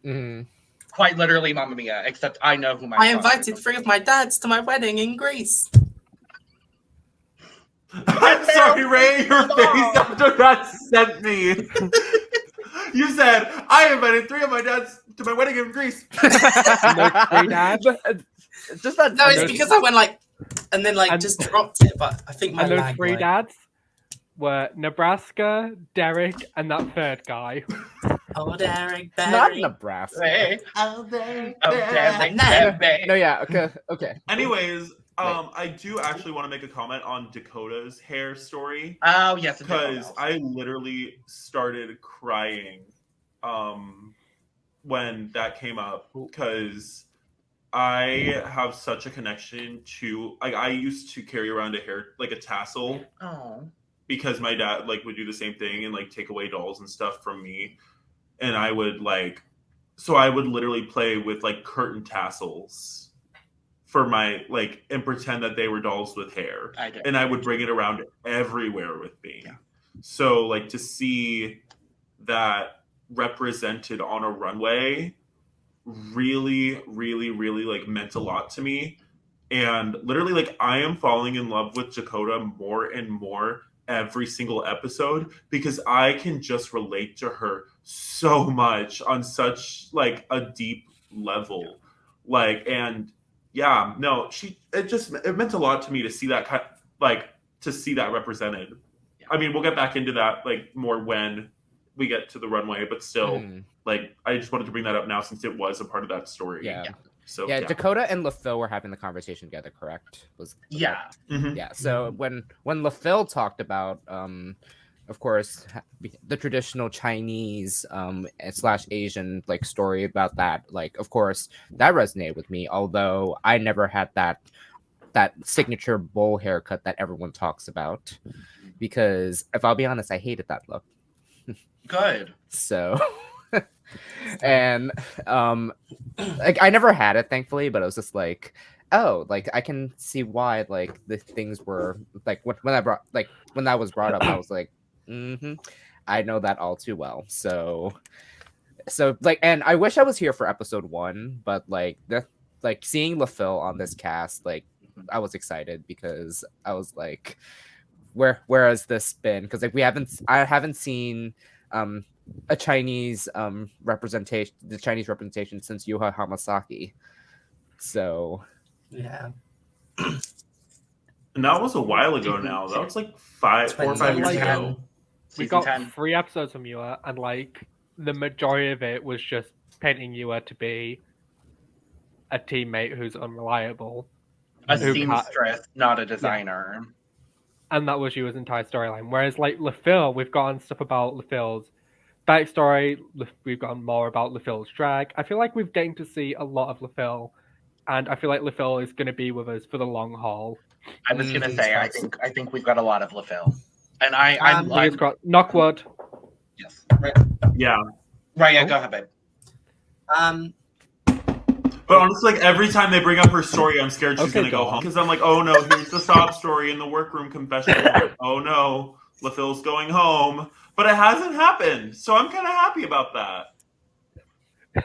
Quite literally Mamma Mia, except I know who my I invited 3 of my dads to my wedding in Greece. I'm sorry, Ray, your face after that sent me. You said, I invited 3 of my dads to my wedding in Greece. Three dads? Just that. No, it's because I went like, and then like just dropped it. But I think my and those lag, 3 like... dads were Nebraska, Derek, and that third guy. Oh, Derek, not Nebraska. Hey. Oh, Derek. No, yeah, okay. Anyways, I do actually want to make a comment on Dakota's hair story. Oh, yes. Because I literally started crying when that came up. Because I have such a connection to... Like, I used to carry around a hair... Like, a tassel. Oh. Because my dad, like, would do the same thing and, like, take away dolls and stuff from me. And I would, like... So I would literally play with, like, curtain tassels for my, like, and pretend that they were dolls with hair. And I would bring it around everywhere with me. Yeah. So, like, to see that represented on a runway really, really, really, like, meant a lot to me. And literally, like, I am falling in love with Dakota more and more every single episode because I can just relate to her so much on such, like, a deep level. Like, and yeah, no, it meant a lot to me to see that to see that represented. Yeah. I mean, we'll get back into that, like, more when we get to the runway, but still, like, I just wanted to bring that up now since it was a part of that story. Yeah. So yeah, Dakota and LaPhil were having the conversation together, correct? Yeah. Yeah. So when LaPhil talked about, of course, the traditional Chinese / Asian, like, story about that, like, of course, that resonated with me. Although I never had that signature bowl haircut that everyone talks about, because if I'll be honest, I hated that look. Good. So. And like, I never had it, thankfully, but it was just like, oh, like, I can see why, like, the things were like when that was brought up, I was like, I know that all too well. So like, and I wish I was here for episode 1, but like seeing LaPhil on this cast, like, I was excited because I was like, where has this been? Because, like, I haven't seen a Chinese representation, the Chinese representation, since Yuha Hamasaki. So yeah. And that was a while ago now. That was like 4 or 5 years ago. We got 3 episodes from Yua, and, like, the majority of it was just painting Yua to be a teammate who's unreliable. A seamstress, not a designer. Yeah. And that was Yua's entire storyline. Whereas, like, LaPhil, we've gotten stuff about LaPhil's backstory. We've gotten more about LaPhil's drag. I feel like we're getting to see a lot of LaPhil, and I feel like LaPhil is going to be with us for the long haul. I was going to say, I think we've got a lot of LaPhil, and I'm knock wood. Yes. Right. Yeah. Right. Yeah. Go ahead, babe. But honestly, like, every time they bring up her story, I'm scared she's going to go home. Because I'm like, oh no, here's the sob story in the workroom confessional. Oh no, LaPhil's going home. But it hasn't happened, so I'm kind of happy about that.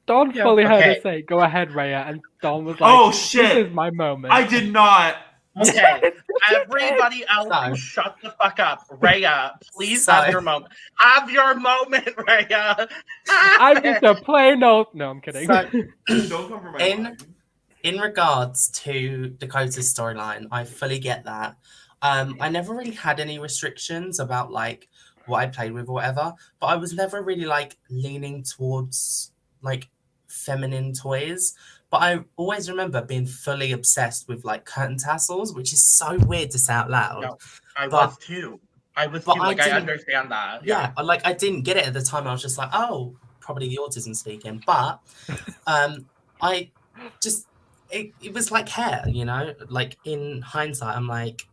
Dawn fully heard her say, go ahead, Rhea, and Dawn was like, oh shit, this is my moment. I did not. Okay, everybody else, shut the fuck up. Rhea, please have your moment. Have your moment, Rhea. I'm just a plain old. No, I'm kidding. So, Don't come for my line. In regards to Dakota's storyline, I fully get that. I never really had any restrictions about like what I played with or whatever, but I was never really like leaning towards like feminine toys. But I always remember being fully obsessed with like curtain tassels, which is so weird to say out loud. No, I was too. Like, I understand that. Yeah, like I didn't get it at the time. I was just like, oh, probably the autism speaking. But I just, it was like hair, you know? Like in hindsight, I'm like,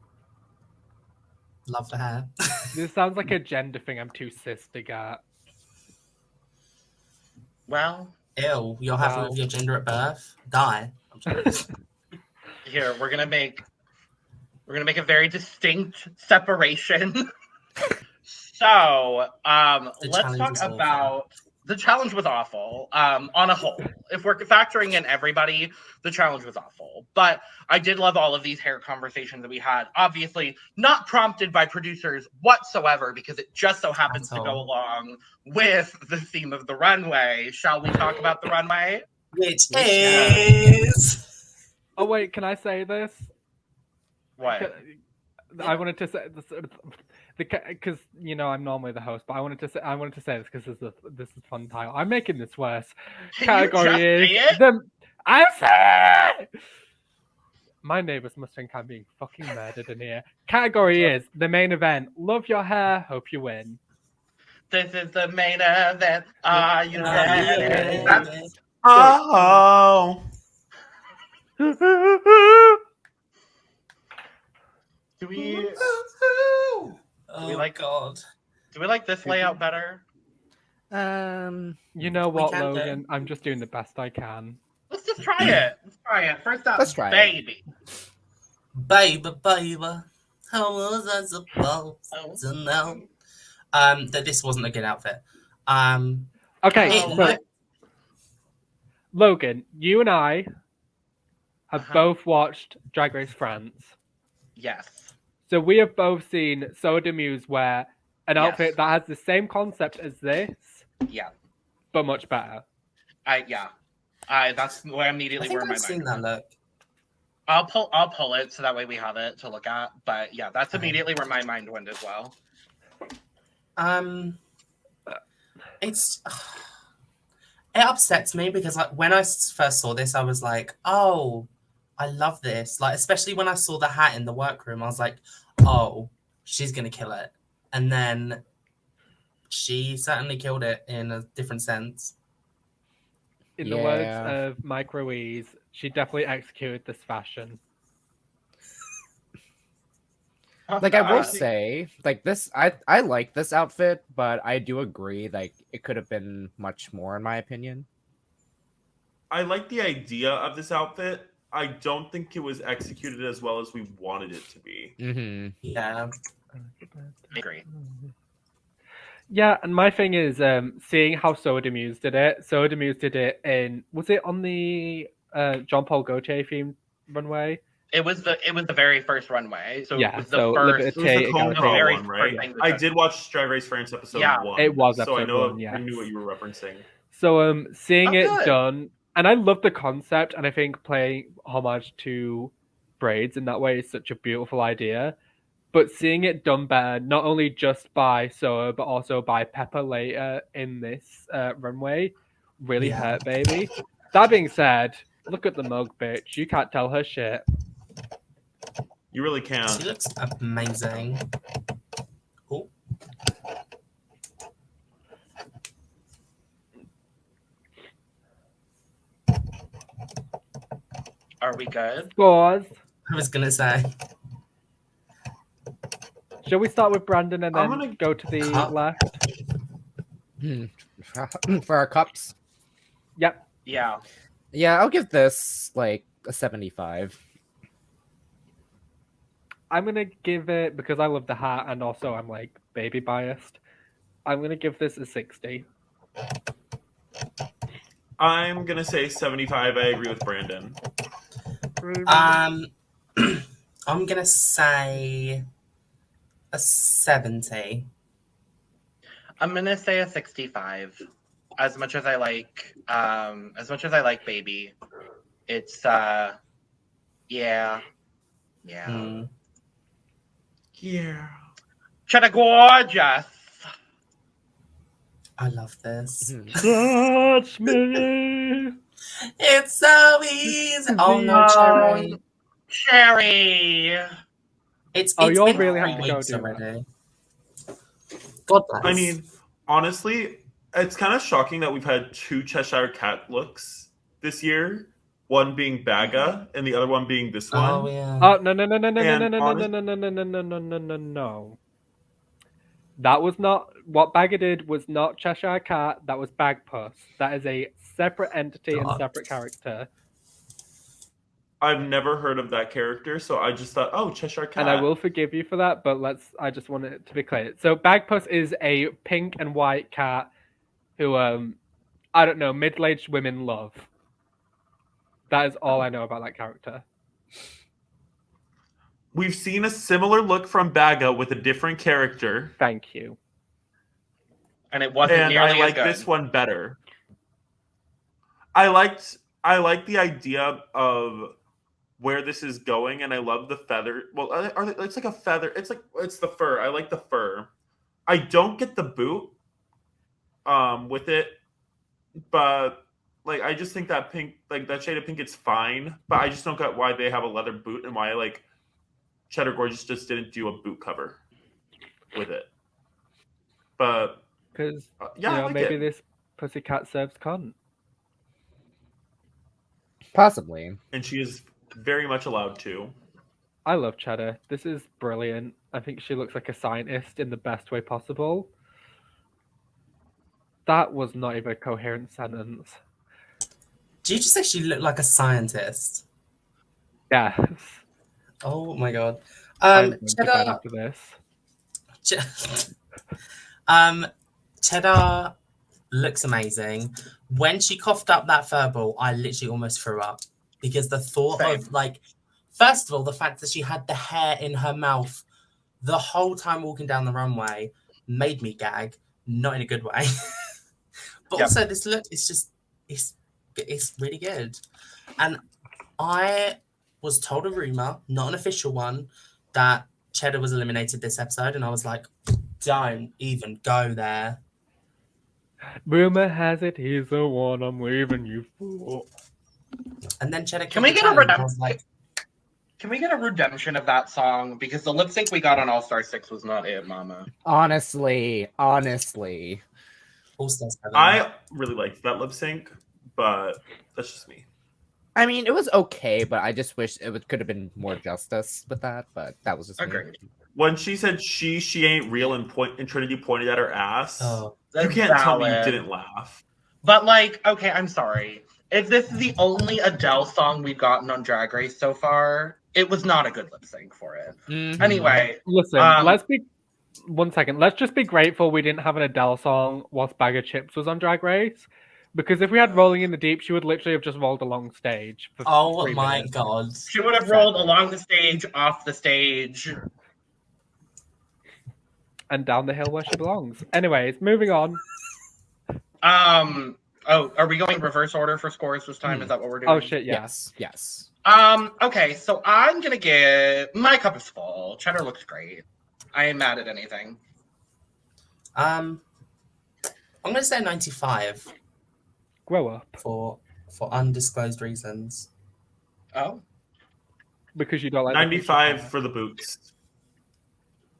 love the hair. This sounds like a gender thing I'm too cis to get. Well, ew, you're happy with your gender at birth? Die. Here, we're gonna make a very distinct separation. So, let's talk about the challenge was awful. On a whole, if we're factoring in everybody, the challenge was awful. But I did love all of these hair conversations that we had. Obviously, not prompted by producers whatsoever, because it just so happens to go along with the theme of the runway. Shall we talk about the runway? Which is. Oh wait, can I say this? What? I wanted to say this because you know I'm normally the host, but I wanted to say this because this is a fun title. I'm making this worse. Category is I'm sorry. My neighbors must think I'm being fucking murdered in here. Category is the main event. Love your hair. Hope you win. This is the main event. Are you ready? Oh. Do we like God? Do we like this layout better? You know what, Logan? I'm just doing the best I can. Let's just try it. Let's try it. First up, Let's try baby. Baby, how was I supposed to know that this wasn't a good outfit? Okay, so Logan, you and I have both watched Drag Race France. Yes. So we have both seen Soda Muse wear an outfit that has the same concept as this. Yeah. But much better. That's where immediately where my mind. I've seen that look. I'll pull it so that way we have it to look at. But yeah, that's immediately where my mind went as well. It upsets me because like when I first saw this, I was like, oh, I love this. Like, especially when I saw the hat in the workroom, I was like, oh, she's gonna kill it. And then she certainly killed it in a different sense. In the words of Mike Ruiz, she definitely executed this fashion. Like, I will say, like, this, I like this outfit, but I do agree, like, it could have been much more, in my opinion. I like the idea of this outfit. I don't think it was executed as well as we wanted it to be. Mm-hmm. Yeah. I agree. Yeah, and my thing is seeing how Soda Muse did it. Soda Muse did it in, was it on the Jean Paul Gaultier themed runway? It was the very first runway. So yeah, it was the first. It was the Cone one, right? I did watch Drag Race France episode 1. It was episode so I know 1, yeah. I knew what you were referencing. So seeing it done, and I love the concept, and I think playing homage to braids in that way is such a beautiful idea. But seeing it done better, not only just by Soa, but also by Pepper later in this runway, really hurt, baby. That being said, look at the mug, bitch. You can't tell her shit. You really can. She looks amazing. Cool. Are we good? Scores. I was gonna say. Shall we start with Brandon and then go to the left? For our cups? Yep. Yeah. Yeah, I'll give this like a 75. I'm going to give it, because I love the hat and also I'm like baby biased, I'm going to give this a 60. I'm going to say 75. I agree with Brandon. I'm gonna say a 70. I'm gonna say a 65. As much as I like Baby, it's yeah. Mm. Yeah. Cheddar gorgeous. I love this. Touch me. It's so easy. Oh no, Cherry. Cherry. It's you'll been really 3 have to go weeks do already. God bless. I mean, honestly, it's kind of shocking that we've had 2 Cheshire Cat looks this year. One being Baga and the other one being this one. Oh yeah. Oh no. That was not what Bagger did. Was not Cheshire Cat. That was Bagpuss. That is a separate entity and separate character. I've never heard of that character, so I just thought, oh, Cheshire Cat. And I will forgive you for that, but I just want it to be clear. So Bagpuss is a pink and white cat who, I don't know, middle-aged women love. That is all I know about that character. We've seen a similar look from Baga with a different character. Thank you. And it wasn't nearly I like as good. this one better. I like the idea of where this is going, and I love the feather. Well, it's like a feather. It's the fur. I like the fur. I don't get the boot with it, but like I just think that pink, like that shade of pink, it's fine. But I just don't get why they have a leather boot and why like Cheddar Gorgeous just didn't do a boot cover with it. But because yeah, maybe this pussycat serves cunt. Possibly. And she is very much allowed to. I love Cheddar. This is brilliant. I think she looks like a scientist in the best way possible. That was not even a coherent sentence. Do you just say she looked like a scientist? Yes. Oh my god. Cheddar after this. Cheddar looks amazing. When she coughed up that furball, I literally almost threw up because the thought of like, first of all, the fact that she had the hair in her mouth the whole time walking down the runway made me gag, not in a good way. But also this look is just it's really good. And I was told a rumor, not an official one, that Cheddar was eliminated this episode, and I was like, don't even go there. Rumor has it he's the one I'm leaving you for. And then Cheddar, can we get a redemption? Like, can we get a redemption of that song? Because the lip sync we got on All Star 6 was not it, Mama. Honestly. All-Star 7. I really liked that lip sync, but that's just me. I mean, it was okay, but I just wish could have been more justice with that. But that was just agreed. Me. When she said she ain't real and Trinity pointed at her ass, you can't tell me you didn't laugh. But like, okay, I'm sorry. If this is the only Adele song we've gotten on Drag Race so far, it was not a good lip sync for it. Mm-hmm. Anyway, listen, let's be 1 second. Let's just be grateful we didn't have an Adele song whilst Bag of Chips was on Drag Race. Because if we had Rolling in the Deep, she would literally have just rolled along stage. Oh my god. She would have rolled along the stage, off the stage. And down the hill where she belongs. Anyways, moving on. Oh, are we going reverse order for scores this time? Is that what we're doing? Oh shit, yes. Okay, so I'm gonna give my cup is full. Cheddar looks great. I ain't mad at anything. I'm gonna say 95. Grow up. For undisclosed reasons. Oh. Because you don't like 95 for the boots.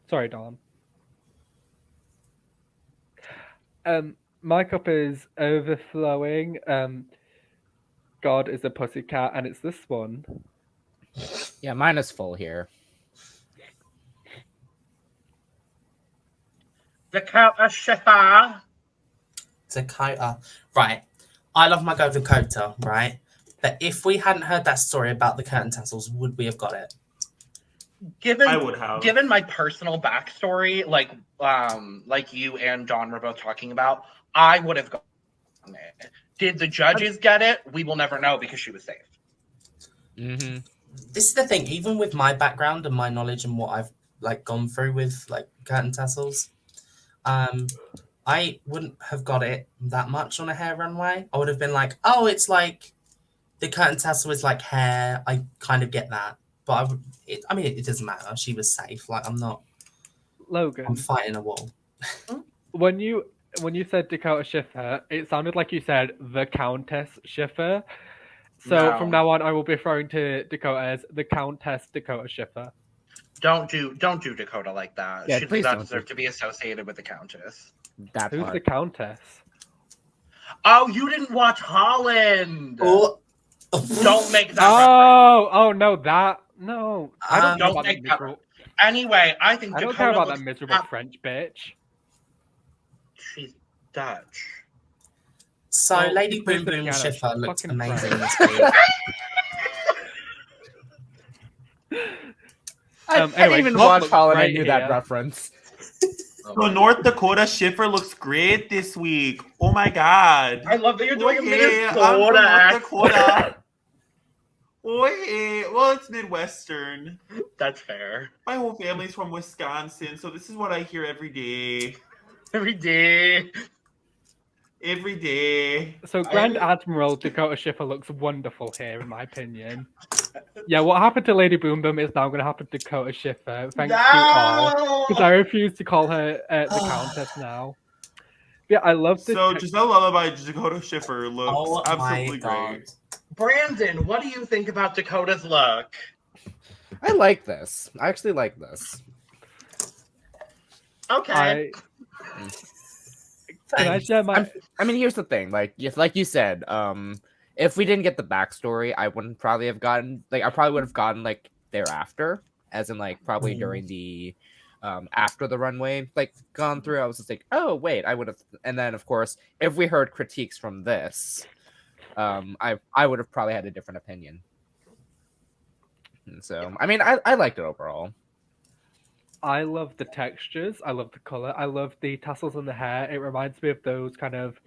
Sorry, Dawn. My cup is overflowing. God is a pussycat, and it's this one. Yeah, mine is full here. Dakota Schiffer. Dakota. Right. I love my girl Dakota, right? But if we hadn't heard that story about the curtain tassels, would we have got it? I would have. Given my personal backstory, like you and Dawn were both talking about, I would have gotten it. Did the judges get it? We will never know because she was safe. Mm-hmm. this is the thing. Even with my background and my knowledge and what I've like gone through with like curtain tassels, I wouldn't have got it that much on a hair runway. I would have been like, oh, it's like the curtain tassel is like hair. I kind of get that, but it doesn't matter. She was safe. Like I'm not. Logan, I'm fighting a wall. when you said Dakota Schiffer, it sounded like you said the Countess Schiffer. So from now on, I will be referring to Dakota as the Countess Dakota Schiffer. Don't do Dakota like that. Yeah, She please does not don't. deserve to be associated with the Countess. That Who's part. the Countess? Oh, you didn't watch Holland. Oh, Don't make that. Oh no, that no. I don't know Don't about that make that. miserable. Anyway, I think I don't Dakota care about looks that miserable French bitch. She's Dutch. so Well, Lady she plays Boom the Boom piano. Schiffer She's looked fucking amazing French. in this video. I didn't Anyway, even Schwartz watch looks Holland. I great knew that here. reference. So North Dakota Schiffer looks great this week. Oh my god. I love that you're doing a yeah, I'm Minnesota from accent. North Dakota. Oh yeah. Well, it's Midwestern. That's fair. My whole family's from Wisconsin, so this is what I hear every day. Every day. Every day. So Grand Admiral Dakota Schiffer looks wonderful here, in my opinion. Yeah, what happened to Lady Boom Boom is now going to happen to Dakota Schiffer. Thanks to all, because I refuse to call her the Countess now. Yeah, I love this. So Giselle Lullaby Dakota Schiffer looks Oh absolutely my God. great. Brandon, what do you think about Dakota's look? I like this. I actually like this. Okay. Can I share my? I mean, here's the thing. Like you said, if we didn't get the backstory, I wouldn't probably have gotten I probably would have gotten like thereafter, as in like probably during the after the runway like gone through. I was just like, oh wait, I would have. And then of course, if we heard critiques from this, I would have probably had a different opinion. And so I mean, I liked it overall. I love the textures. I love the color. I love the tassels in the hair. It reminds me of those kind of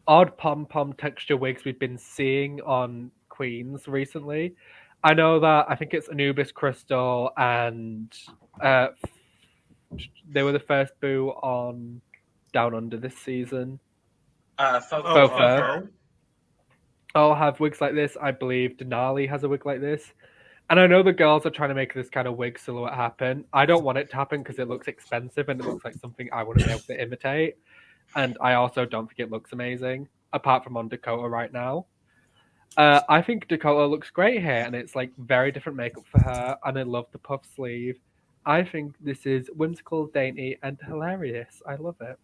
odd pom-pom texture wigs we've been seeing on queens recently. I know that I think it's Anubis Crystal and they were the first boo on Down Under this season. Fofo. I'll have wigs like this. I believe Denali has a wig like this. And I know the girls are trying to make this kind of wig silhouette happen. I don't want it to happen because it looks expensive and it looks like something I want to be able to imitate. And I also don't think it looks amazing, apart from on Dakota right now. I think Dakota looks great here, and it's like very different makeup for her. And I love the puff sleeve. I think this is whimsical, dainty, and hilarious. I love it.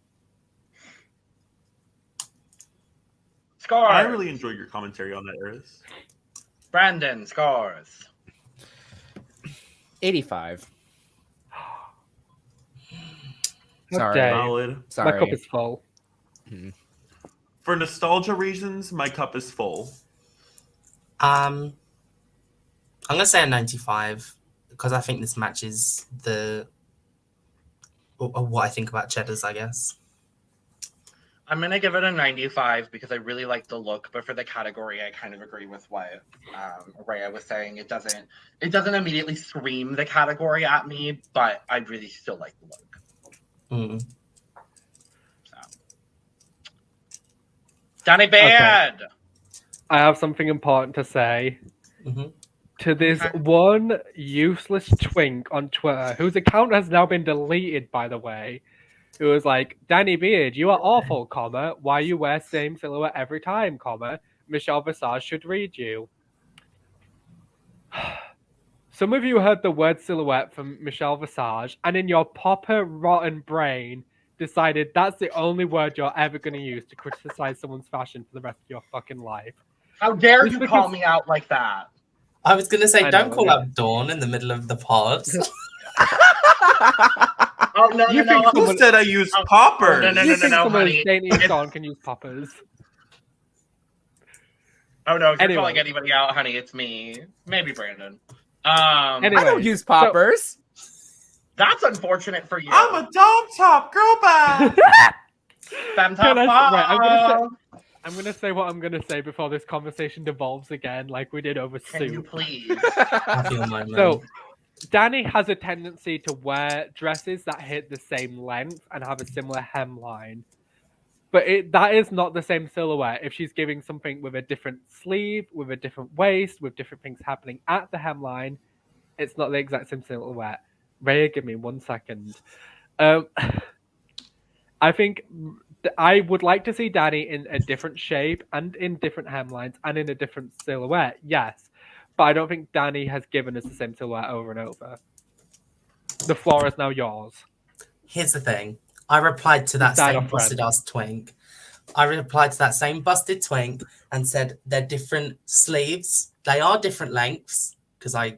Scores. I really enjoyed your commentary on that, Eris. Brandon, scores. 85. Sorry. Valid. Sorry. My cup is full. For nostalgia reasons, my cup is full. I'm gonna say a 95 because I think this matches what I think about Cheddars, I guess. I'm gonna give it a 95 because I really like the look, but for the category, I kind of agree with what Rhea was saying. It doesn't immediately scream the category at me, but I really still like the look. So, Danny Bad. Okay. I have something important to say. Mm-hmm. To this one useless twink on Twitter, whose account has now been deleted, by the way, who was like, Danny Beard, you are awful, comma, why you wear same silhouette every time, comma, Michelle Visage should read you. Some of you heard the word silhouette from Michelle Visage, and in your popper rotten brain decided that's the only word you're ever going to use to criticize someone's fashion for the rest of your fucking life. How dare you call me out like that? I was gonna say, don't call yeah. out Dawn in the middle of the pod. Oh no, You no, think no. Who said I use poppers? no, You think someone honey. as dainty as Dawn can use poppers? Oh no, if you're Anyway. calling anybody out, honey, it's me. Maybe Brandon. Anyway. I don't use poppers. That's unfortunate for you. I'm a dome top girl band. Femme Can top I- right, I'm gonna five. I'm gonna say what I'm gonna say before this conversation devolves again, like we did over Can you soup. please? I feel my So, Danny has a tendency to wear dresses that hit the same length and have a similar hemline. But that is not the same silhouette. If she's giving something with a different sleeve, with a different waist, with different things happening at the hemline, it's not the exact same silhouette. Rhea, give me 1 second. I think I would like to see Danny in a different shape and in different hemlines and in a different silhouette, yes. But I don't think Danny has given us the same silhouette over and over. The floor is now yours. Here's the thing. I replied to that same busted ass twink. I replied to that same busted twink and said they're different sleeves. They are different lengths because I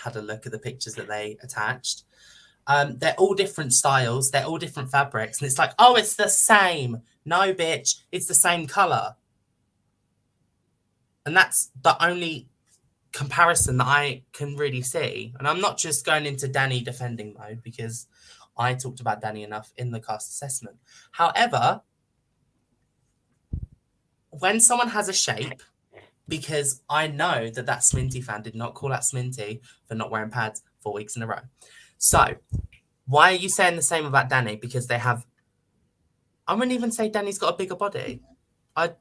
had a look at the pictures that they attached. They're all different styles. They're all different fabrics. And it's like, oh, it's the same. No, bitch. It's the same color. And that's the only comparison that I can really see. And I'm not just going into Danny defending mode because I talked about Danny enough in the cast assessment. However, when someone has a shape, because I know that Sminty fan did not call out Sminty for not wearing pads 4 weeks in a row. So, why are you saying the same about Danny? Because they have... I wouldn't even say Danny's got a bigger body. I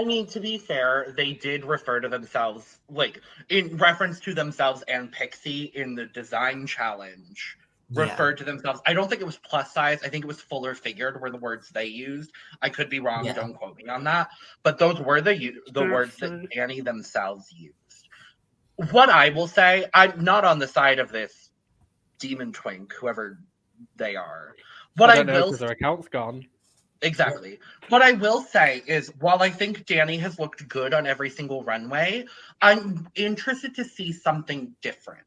mean, to be fair, they did refer to themselves, like, in reference to themselves and Pixie in the design challenge, referred to themselves. I don't think it was plus size. I think it was fuller figured were the words they used. I could be wrong. Don't quote me on that. But those were the words that Danny themselves used. What I will say, I'm not on the side of this demon twink, whoever they are. What I don't know because their account's gone. Exactly. What I will say is, while I think Danny has looked good on every single runway, I'm interested to see something different.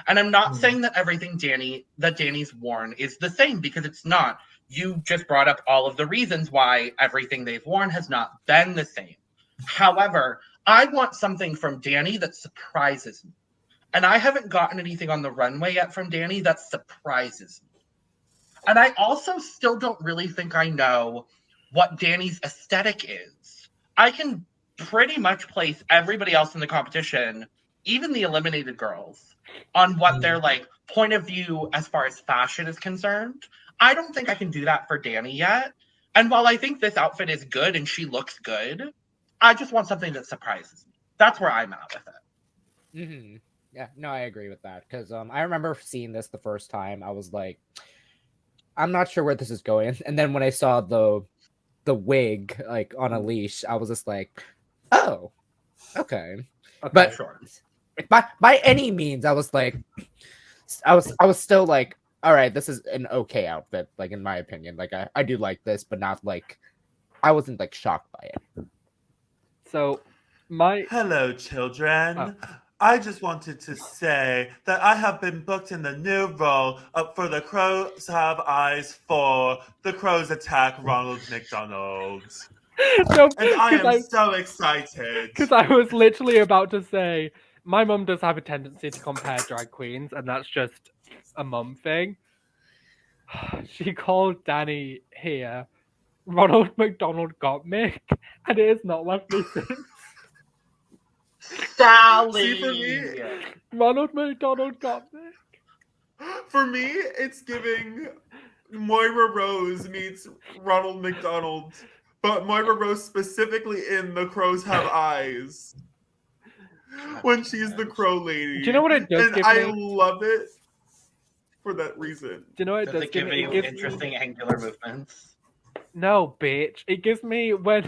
And I'm not saying that everything Danny's worn is the same, because it's not. You just brought up all of the reasons why everything they've worn has not been the same. However, I want something from Danny that surprises me. And I haven't gotten anything on the runway yet from Danny that surprises me. And I also still don't really think I know what Danny's aesthetic is. I can pretty much place everybody else in the competition, even the eliminated girls, on what their point of view as far as fashion is concerned. I don't think I can do that for Danny yet. And while I think this outfit is good and she looks good, I just want something that surprises me. That's where I'm at with it. Mm-hmm. Yeah, no, I agree with that. Because I remember seeing this the first time. I was like, I'm not sure where this is going. And then when I saw the wig on a leash, I was just like, oh, okay. But sure. by any means, I was like, I was still like, all right, this is an okay outfit, in my opinion. I do like this, but not I wasn't shocked by it. So hello, children. I just wanted to say that I have been booked in the new role for The Crows Have Eyes 4, The Crows Attack Ronald McDonald. No, and I am so excited. Because I was literally about to say, my mum does have a tendency to compare drag queens, and that's just a mum thing. She called Danny here, Ronald McDonald got Mick, and it has not left me since. Sally! See, for me, Ronald McDonald got Mick. For me, it's giving Moira Rose meets Ronald McDonald, but Moira Rose specifically in The Crows Have Eyes when she's the crow lady. Do you know what it does? And I love it for that reason. Do you know what it does? It give you interesting angular movements? No, bitch. It gives me when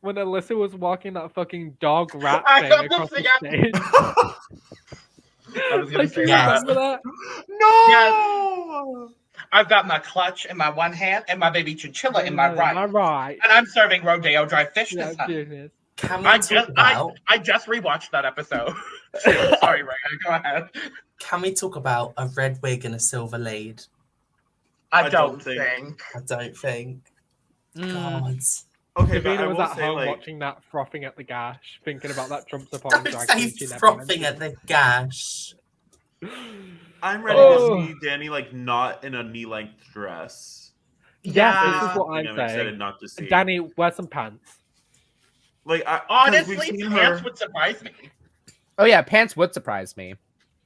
Alyssa was walking that fucking dog rat thing across the stage. I was gonna say remember that? No! Yes. I've got my clutch in my one hand and my baby chinchilla in my right. And I'm serving Rodeo dry fish this time. I just rewatched that episode. Sorry, Ray, go ahead. Can we talk about a red wig and a silver lead? I don't think. God. Okay, Davina was at home watching that frothing at the gash, thinking about that Trump supporting drag queen. Frothing at the gash. I'm ready to see Danny not in a knee-length dress. Yes, this is what I'm excited saying. not to see. Danny, wear some pants. Like, honestly, pants would surprise me. Oh yeah, pants would surprise me.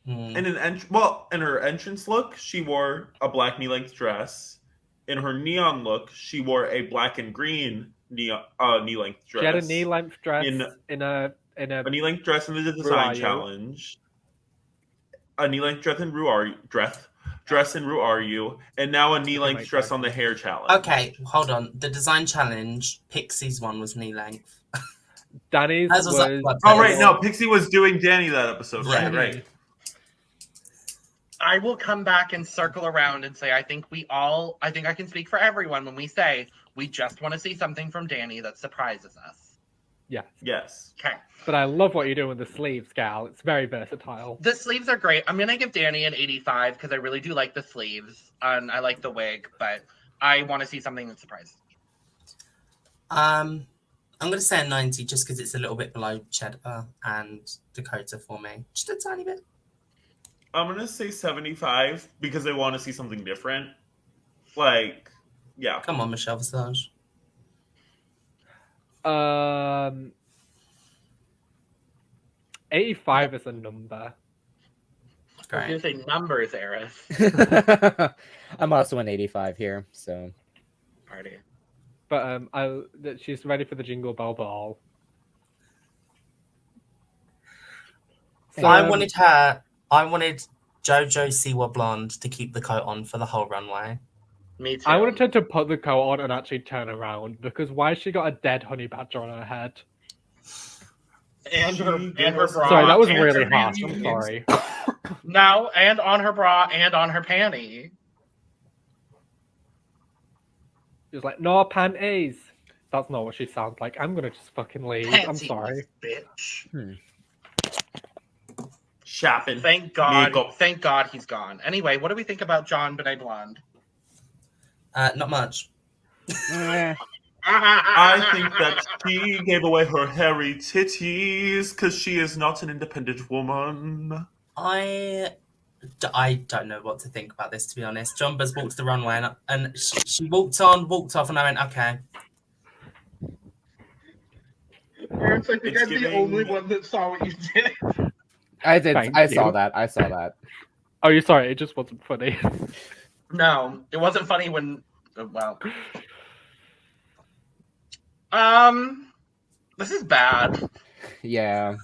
In in her entrance look, she wore a black knee-length dress. In her neon look, she wore a black and green knee-length dress. She had a knee-length dress in a knee-length dress in the design challenge. A knee-length dress in dress in Ruaru, and now a knee-length dress on the hair challenge. Okay, hold on. The design challenge, Pixie's one was knee-length. Danny's was... Oh, right. No, Pixie was doing Danny that episode. Yeah. Right. I will come back and circle around and say, I think I can speak for everyone when we say we just want to see something from Danny that surprises us. Yes. Okay. But I love what you're doing with the sleeves, gal. It's very versatile. The sleeves are great. I'm going to give Danny an 85 because I really do like the sleeves and I like the wig, but I want to see something that surprises me. I'm going to say a 90 just because it's a little bit below Cheddar and Dakota for me. Just a tiny bit. I'm going to say 75 because I want to see something different. Like, yeah. Come on, Michelle Visage. 85 is a number. I was going to say numbers, Eris. I'm also an 85 here, so. Party. But she's ready for the Jingle Bell Ball. So, I wanted JoJo Siwa Blonde to keep the coat on for the whole runway. Me too. I wanted her to put the coat on and actually turn around because why has she got a dead honey badger on her head? And her bra. Sorry, that was really harsh. I'm sorry. No, and on her bra and on her panty. She's like, no panties. That's not what she sounds like. I'm gonna just fucking leave. Panties, I'm sorry. Bitch. Shopping. Thank God. Thank God he's gone. Anyway, what do we think about John Benet Blonde? Not much. I think that she gave away her hairy titties because she is not an independent woman. I don't know what to think about this, to be honest. Jumbers walked the runway and she walked off, and I went, okay. Aaron's like, I'm the only one that saw what you did. I did. I saw that. Oh, you're sorry. It just wasn't funny. No, it wasn't funny when. Well, this is bad. Yeah.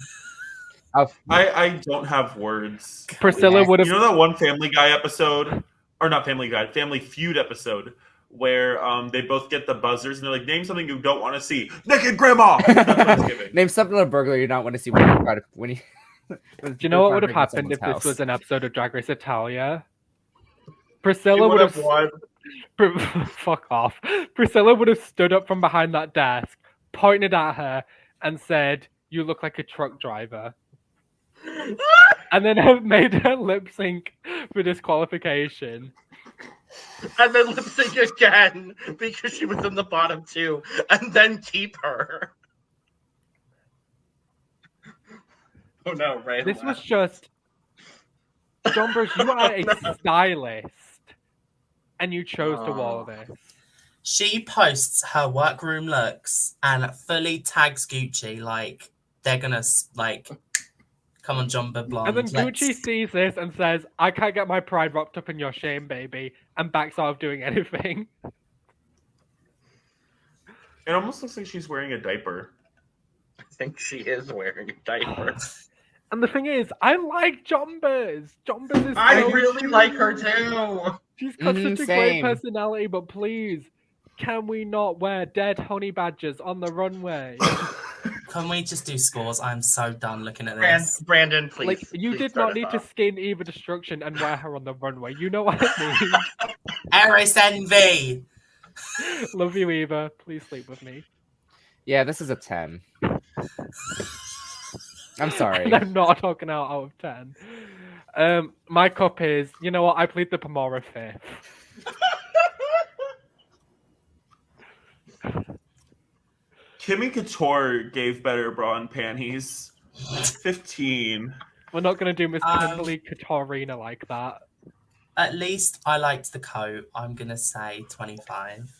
I don't have words. Priscilla would have. You know that one Family Guy episode, or not Family Guy, Family Feud episode, where they both get the buzzers and they're like, "Name something you don't want to see." Naked grandma. Name something a burglar you don't want to see when you. Do you know what would have happened if this was an episode of Drag Race Italia? Priscilla would have won. Fuck off. Priscilla would have stood up from behind that desk, pointed at her, and said, "You look like a truck driver." And then have made her lip sync for disqualification. And then lip sync again because she was in the bottom two, and then keep her. Oh no, right. This was just Jumbers, you are a stylist and you chose to wall this. She posts her workroom looks and fully tags Gucci like they're gonna like come on, Jumbo Blonde. And then Gucci sees this and says, "I can't get my pride wrapped up in your shame, baby," and backs out of doing anything. It almost looks like she's wearing a diaper. I think she is wearing a diaper. And the thing is, I like Jumbers. Jumbers is. I really like her too. She's got such a great personality, but please, can we not wear dead honey badgers on the runway? Can we just do scores? I'm so done looking at this. Brandon, please. Like, you did not need to skin Eva Destruction and wear her on the runway. You know what I mean? Eris Envy. Love you, Eva. Please sleep with me. Yeah, this is a 10. I'm sorry. And I'm not talking out of 10. My cup is, you know what? I plead the Pomora 5th. Kimmy Couture gave better bra and panties. 15. We're not going to do Miss Kimberly Couturina like that. At least I liked the coat. I'm gonna say 25.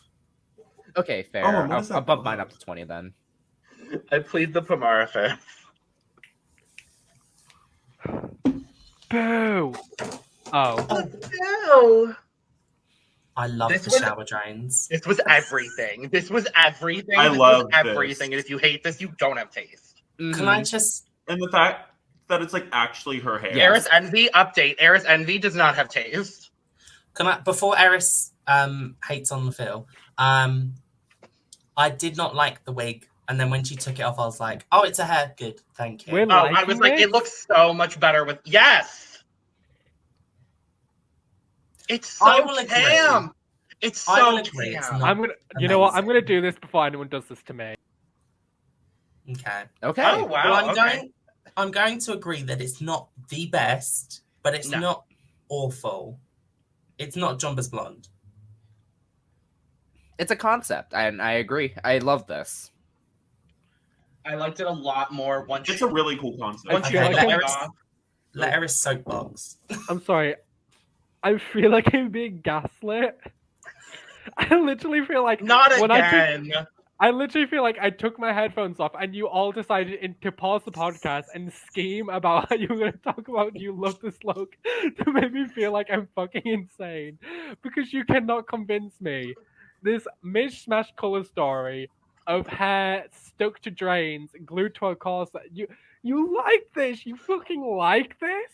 Okay, fair. Oh, and what is I'll that bump mine book? up to 20 then. I plead the Pomara fifth. Boo! Oh, No. I love This the was- shower drains. This was everything. This was everything. I this love was everything. this. And if you hate this, you don't have taste. Can I Mhm. just And the fact that it's like actually her hair. Yes. Eris Envy update. Eris Envy does not have taste. before Eris hates on the Phil, I did not like the wig, and then when she took it off, I was like, "Oh, it's a hair. Good, thank you." We're Oh, I liking was like, this? it looks so much better with yes. It's I so will agree. tam. It's I so will agree, it's tam. not- I'm gonna. You know what? I'm amazing. gonna do this before anyone does this to me. Okay. Okay. Oh wow. Well, I'm going to agree that it's not the best, but it's No. not awful. It's not Jumba's Blonde. It's a concept, and I agree. I love this. I liked it a lot more once It's she, a really cool concept. once she Okay, took let the wig Eris- off. Let Eris soapbox. I'm sorry. I feel like I'm being gaslit. I literally feel like Not when again. I literally feel like I took my headphones off and you all decided to pause the podcast and scheme about how you were going to talk about you love this look to make me feel like I'm fucking insane. Because you cannot convince me. This mishmash color story of hair stuck to drains, glued to a corset. You like this? You fucking like this?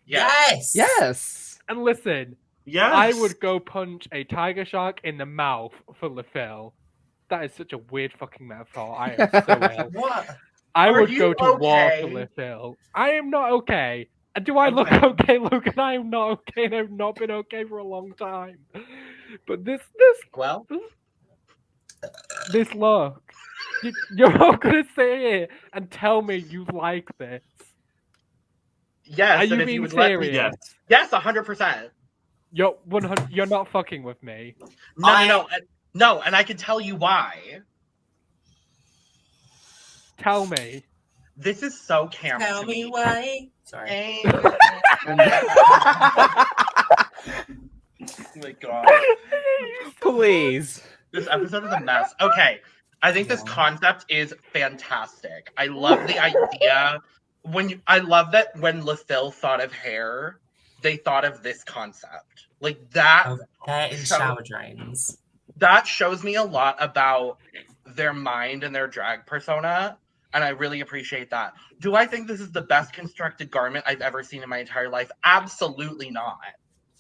Yeah. Yes. Yes. And listen, Yes. I would go punch a tiger shark in the mouth for LaPhil. That is such a weird fucking metaphor. I am so ill. What? I Are would you go to war for okay? LaPhil. I am not okay. And do I look Okay. okay, Logan? I am not okay, and I've not been okay for a long time. But this Well, look, you're all gonna sit here and tell me you like this. yes. Are and you if being you would let me, serious? Yes. yes, 100%. You're 100. You're not fucking with me. No, and I can tell you why. Tell me. This is so camp. Tell to me why. Sorry. Oh my god. Please. This episode is a mess. Okay. I think this concept is fantastic. I love the idea. I love that when LaPhil thought of hair, they thought of this concept. Like that Of hair in So- shower drains. that shows me a lot about their mind and their drag persona. And I really appreciate that. Do I think this is the best constructed garment I've ever seen in my entire life? Absolutely not.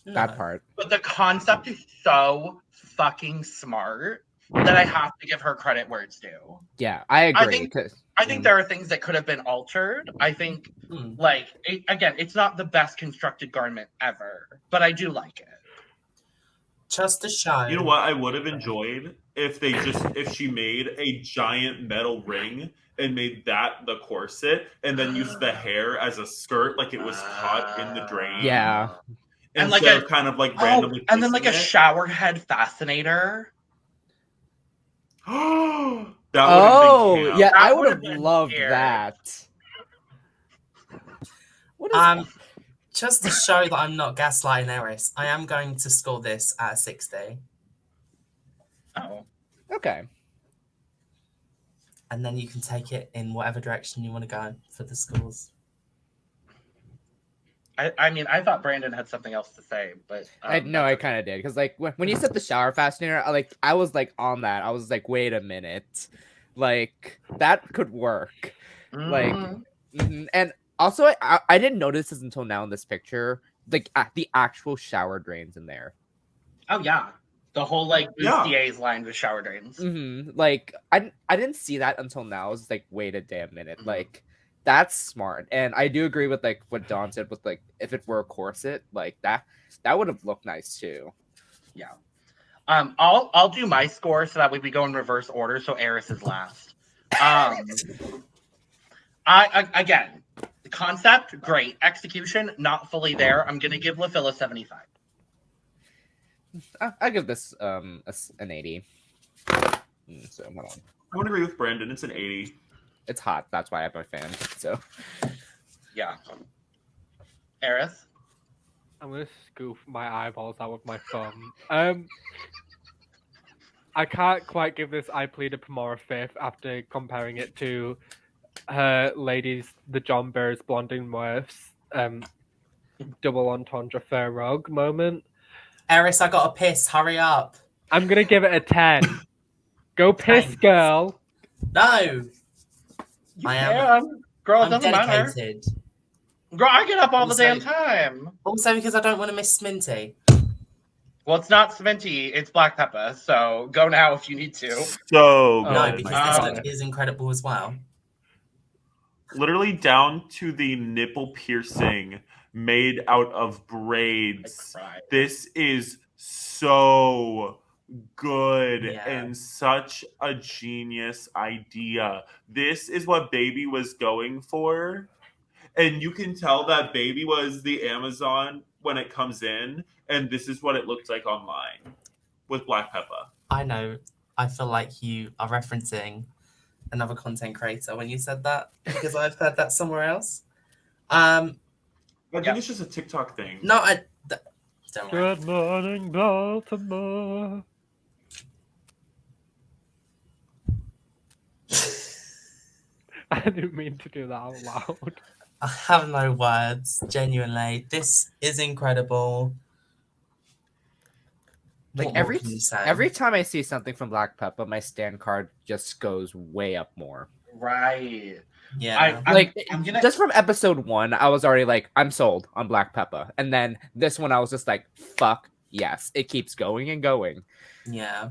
That No. part. But the concept is so fucking smart that I have to give her credit where it's due. Yeah, I agree. think- 'cause- I think there are things that could have been altered. I think, Hmm. like, again, it's not the best constructed garment ever, but I do like it. Just to show. You know what I would have enjoyed if she made a giant metal ring and made that the corset and then used the hair as a skirt like it was caught in the drain. Yeah. And like Instead a- of kind of like Oh, randomly and then like a placing shower head fascinator. it. Oh, yeah, That I would would've have been loved weird. that. What is Just to show that I'm not gaslighting Eris, I am going to score this at 60. Oh. Okay. And then you can take it in whatever direction you want to go for the scores. I mean, I thought Brandon had something else to say, but I that's okay. kind of did because like when you said the shower fascinator, I was like on that. I was like, wait a minute, like that could work. Like, Mhm. And also, I didn't notice this until now in this picture, like the actual shower drains in there. Oh yeah, the whole like Yeah. bustiers lined with shower drains. Like I didn't see that until now. I was like, wait a damn minute, Mhm. like that's smart. And I do agree with like what Dawn said with like if it were a corset, like that would have looked nice too. Yeah. I'll do my score so that way we go in reverse order. So Eris is last. I again, the concept great, execution not fully there. I'm gonna give LaPhil a 75. I give this an 80. So hold on. I would agree with Brandon. It's an 80. It's hot. That's why I'm a fan. So Yeah. Eris. I'm gonna scoop my eyeballs out with my thumb. I can't quite give this I Plead a Pomora fifth after comparing it to her ladies, the John Bears, Blondin Worth's double entendre fair rug moment. Eris, I got a piss. Hurry up. I'm gonna give it a 10. Go piss, Thanks. girl. No. Girl, it I'm doesn't matter. dedicated. Girl, I get up all the Also- damn time. Also because I don't want to miss Sminty. Well, it's not Sminty, it's Black Peppa. So go now if you need to. So good. No, because this God. look is incredible as well. Literally down to the nipple piercing made out of braids. I cried. This is so good Yeah. and such a genius idea. This is what Baby was going for. And you can tell that Baby was the Amazon when it comes in, and this is what it looks like online with Black Peppa. I know. I feel like you are referencing another content creator when you said that, because I've heard that somewhere else. I think it's just a TikTok thing. No, don't worry. Good morning, Baltimore. I didn't mean to do that out loud. I have no words, genuinely. This is incredible. Like What every can you say? every time I see something from Black Peppa, my stand card just goes way up more. Right. Yeah. I'm gonna... Just from episode 1, I was already like, I'm sold on Black Peppa, and then this one I was just like, fuck yes, it keeps going and going. Yeah.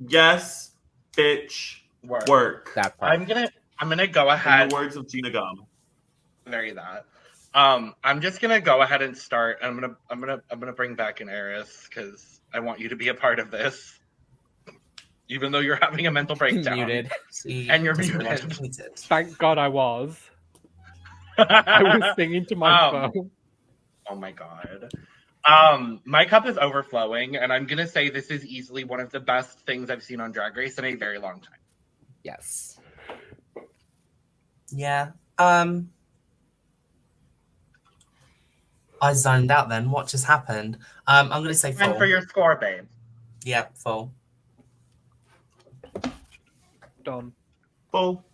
Yes, bitch, work. That part. I'm gonna go In ahead. the words of Gina Gum. Very that. I'm just gonna go ahead and start. I'm gonna bring back an Eris because I want you to be a part of this, even though you're having a mental breakdown. Muted. See, And you're doesn't want to muted. be muted. Thank God I was. I was singing to my phone. Oh my god. My cup is overflowing, and I'm gonna say this is easily one of the best things I've seen on Drag Race in a very long time. Yes. Yeah. I zoned out then. What just happened? I'm going to say full. And for your score, babe. Yeah, full. Done. Full.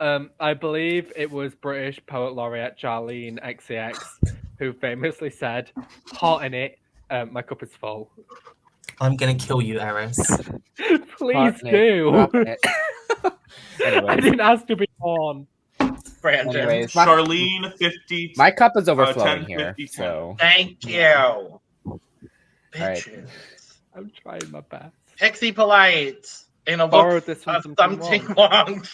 I believe it was British poet laureate Charlene XCX who famously said, "Hot in it, my cup is full." I'm going to kill you, Eris. Please Hot do. Nick. I Anyways, didn't ask to be on. Brandon. anyways, Charlene 50. my cup is overflowing 10, here. 50, So Thank you. right. Bitches. I'm trying my best. Pixie Polite in a Borrowed look this from of something something wrong.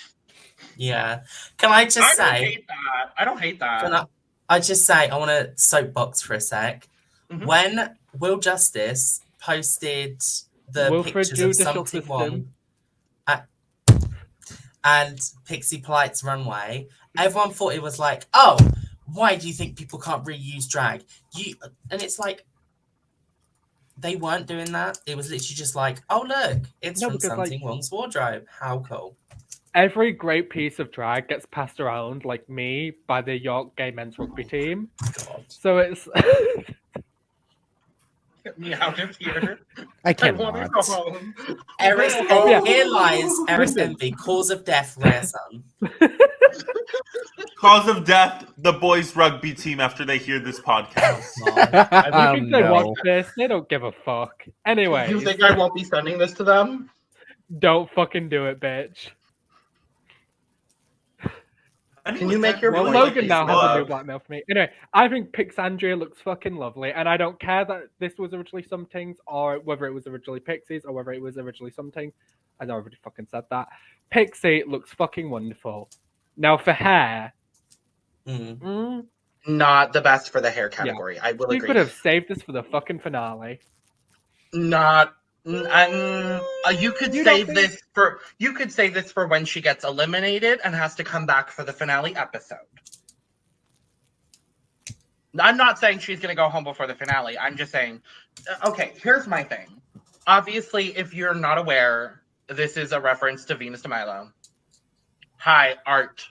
Yeah. Can I just I don't say... hate that. I don't hate that. Can I just say, I want to soapbox for a sec. Mhm. When Will Justice posted the Wilfred pictures of Judicial something System. wrong and Pixie Polite's runway, everyone thought it was like, oh, why do you think people can't reuse drag? And it's like, they weren't doing that. It was literally just like, oh, look, it's No, from because, like- Something Wrong's wardrobe. How cool. Every great piece of drag gets passed around, like me, by the York Gay Men's Rugby team. God. So it's Get me out of here. I I cannot. want to go home. Eris, Oh, yeah. here lies Eris Listen. Envy, cause of death, rare son. Cause of death, the boys rugby team after they hear this podcast. I Oh, think they no. watch this. They don't give a fuck. Anyway, You think I won't be sending this to them? don't fucking do it, bitch. Can you make your Well, voice Logan now has a love? new blackmail for me. Anyway, I think Pixandria looks fucking lovely, and I don't care that this was originally Somethings, or whether it was originally Pixies, or whether it was originally Something. I know I already fucking said that. Pixie looks fucking wonderful. Now for hair, Not the best for the hair category. I will you agree. could have saved this for the fucking finale. Not. You could You save don't this for. You could save this for when she gets eliminated and has to come back for the finale episode. I'm not saying she's going to go home before the finale. I'm just saying. Okay, here's my thing. Obviously, if you're not aware, this is a reference to Venus de Milo. Hi, art,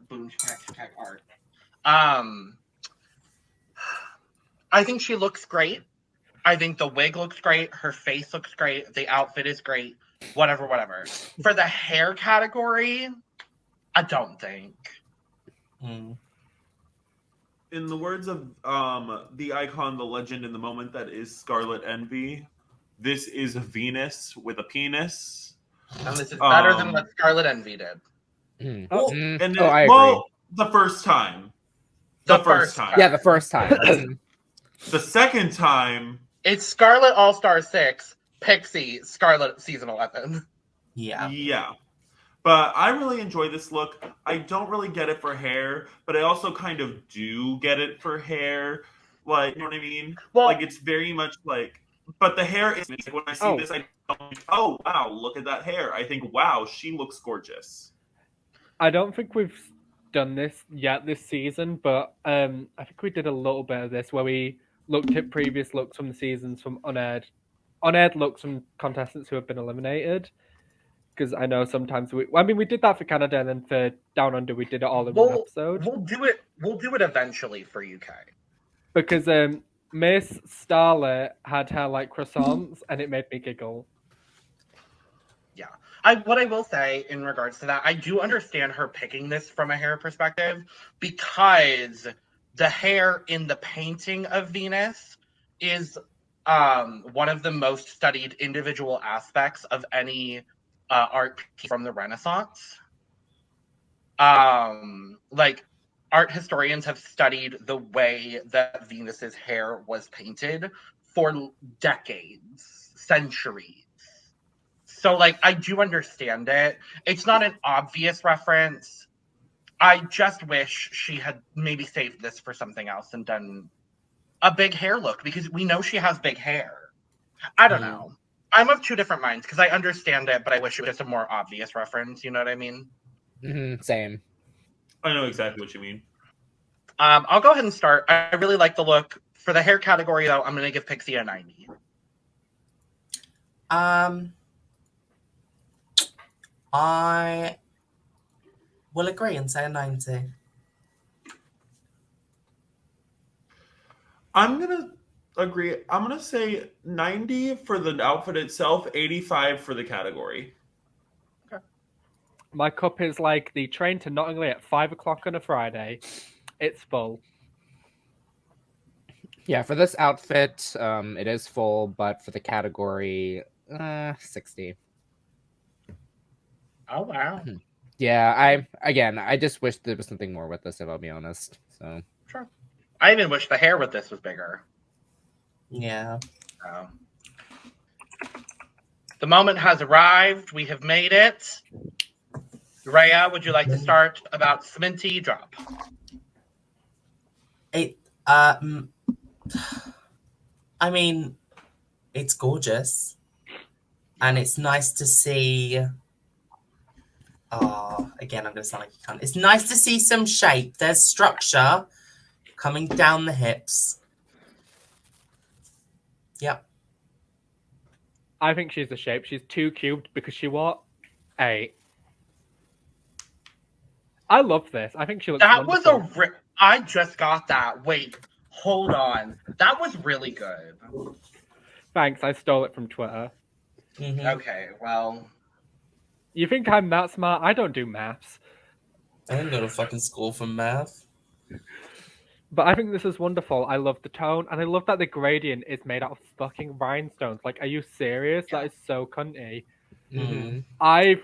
boom, art. I think she looks great. I think the wig looks great. Her face looks great. The outfit is great. Whatever. For the hair category, I don't think. Mm. In the words of the icon, the legend, in the moment that is Scarlet Envy, this is Venus with a penis. And this is better than what Scarlet Envy did. Well, the first time. The first time. Yeah, the first time. The second time, it's Scarlet All-Star 6, Pixie, Scarlet Season 11. Yeah. But I really enjoy this look. I don't really get it for hair, but I also kind of do get it for hair. Like, you know what I mean? Well, like, it's very much like, but the hair is, like, when I see this, I don't think, oh, wow, look at that hair. I think, wow, she looks gorgeous. I don't think we've done this yet this season, but I think we did a little bit of this where we looked at previous looks from the seasons from unaired looks from contestants who have been eliminated. Because I know sometimes we did that for Canada, and then for Down Under we did it all in one episode. We'll do it eventually for UK. Because Miss Starlet had hair like croissants, and it made me giggle. Yeah. What I will say in regards to that, I do understand her picking this from a hair perspective, because the hair in the painting of Venus is one of the most studied individual aspects of any art piece from the Renaissance. Like, art historians have studied the way that Venus's hair was painted for decades, centuries. So, like, I do understand it. It's not an obvious reference. I just wish she had maybe saved this for something else and done a big hair look, because we know she has big hair. I don't know. I'm of two different minds, because I understand it, but I wish it was just a more obvious reference. You know what I mean? Mm-hmm, same. I know exactly what you mean. I'll go ahead and start. I really like the look. For the hair category, though, I'm going to give Pixie a 90. I will agree and say a 90. I'm going to agree. I'm going to say 90 for the outfit itself, 85 for the category. Okay. My cup is like the train to Nottingham at 5 o'clock on a Friday. It's full. Yeah, for this outfit, it is full, but for the category, 60. Oh, wow. Yeah, I just wish there was something more with this, if I'll be honest. So Sure. I even wish the hair with this was bigger. Yeah. The moment has arrived. We have made it. Rhea, would you like to start about Sminty Drop? I mean, it's gorgeous. And it's nice to see... again, I'm going to sound like a cunt. It's nice to see some shape. There's structure coming down the hips. Yep. I think she's a shape. She's 2 cubed because she what? 8. I love this. I think she looks wonderful. I just got that. Wait, hold on. That was really good. Thanks, I stole it from Twitter. Mm-hmm. Okay, well... You think I'm that smart? I don't do maths. I didn't go to fucking school for math. But I think this is wonderful. I love the tone, and I love that the gradient is made out of fucking rhinestones. Like, are you serious? Yeah. That is so cunty. Mm-hmm. I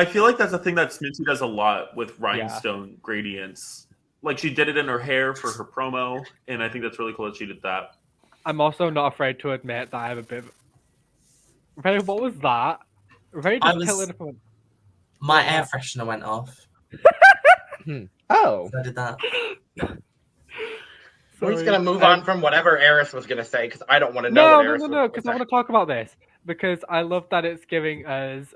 feel like that's a thing that Sminty does a lot with rhinestone gradients. Like, she did it in her hair for her promo, and I think that's really cool that she did that. I'm also not afraid to admit that I have a bit of... Ray, what was that? Ray just killed it. My air freshener went off. Oh. So I did that. We're just going to move on from whatever Eris was going to say, because I don't want to know what Eris was going to say. No, because I want to talk about this. Because I love that it's giving us...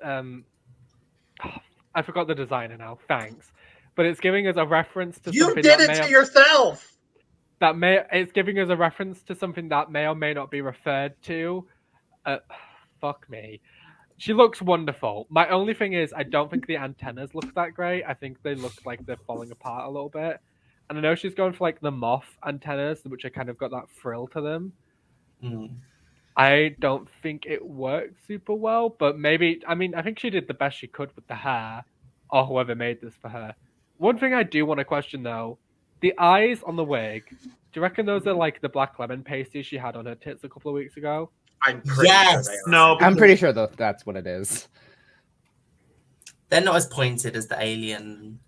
I forgot the designer now. Thanks. But it's giving us a reference to something... You did it to yourself! It's giving us a reference to something that may or may not be referred to. Fuck me. She looks wonderful. My only thing is, I don't think the antennas look that great. I think they look like they're falling apart a little bit. and I know she's going for like the moth antennas, which are kind of got that frill to them. I don't think it worked super well, but maybe, I mean, I think she did the best she could with the hair, or whoever made this for her. One thing I do want to question though, the eyes on the wig, do you reckon those are like the black lemon pasties she had on her tits a couple of weeks ago? I'm pretty sure they are. No, I'm pretty sure though that's what it is. They're not as pointed as the alien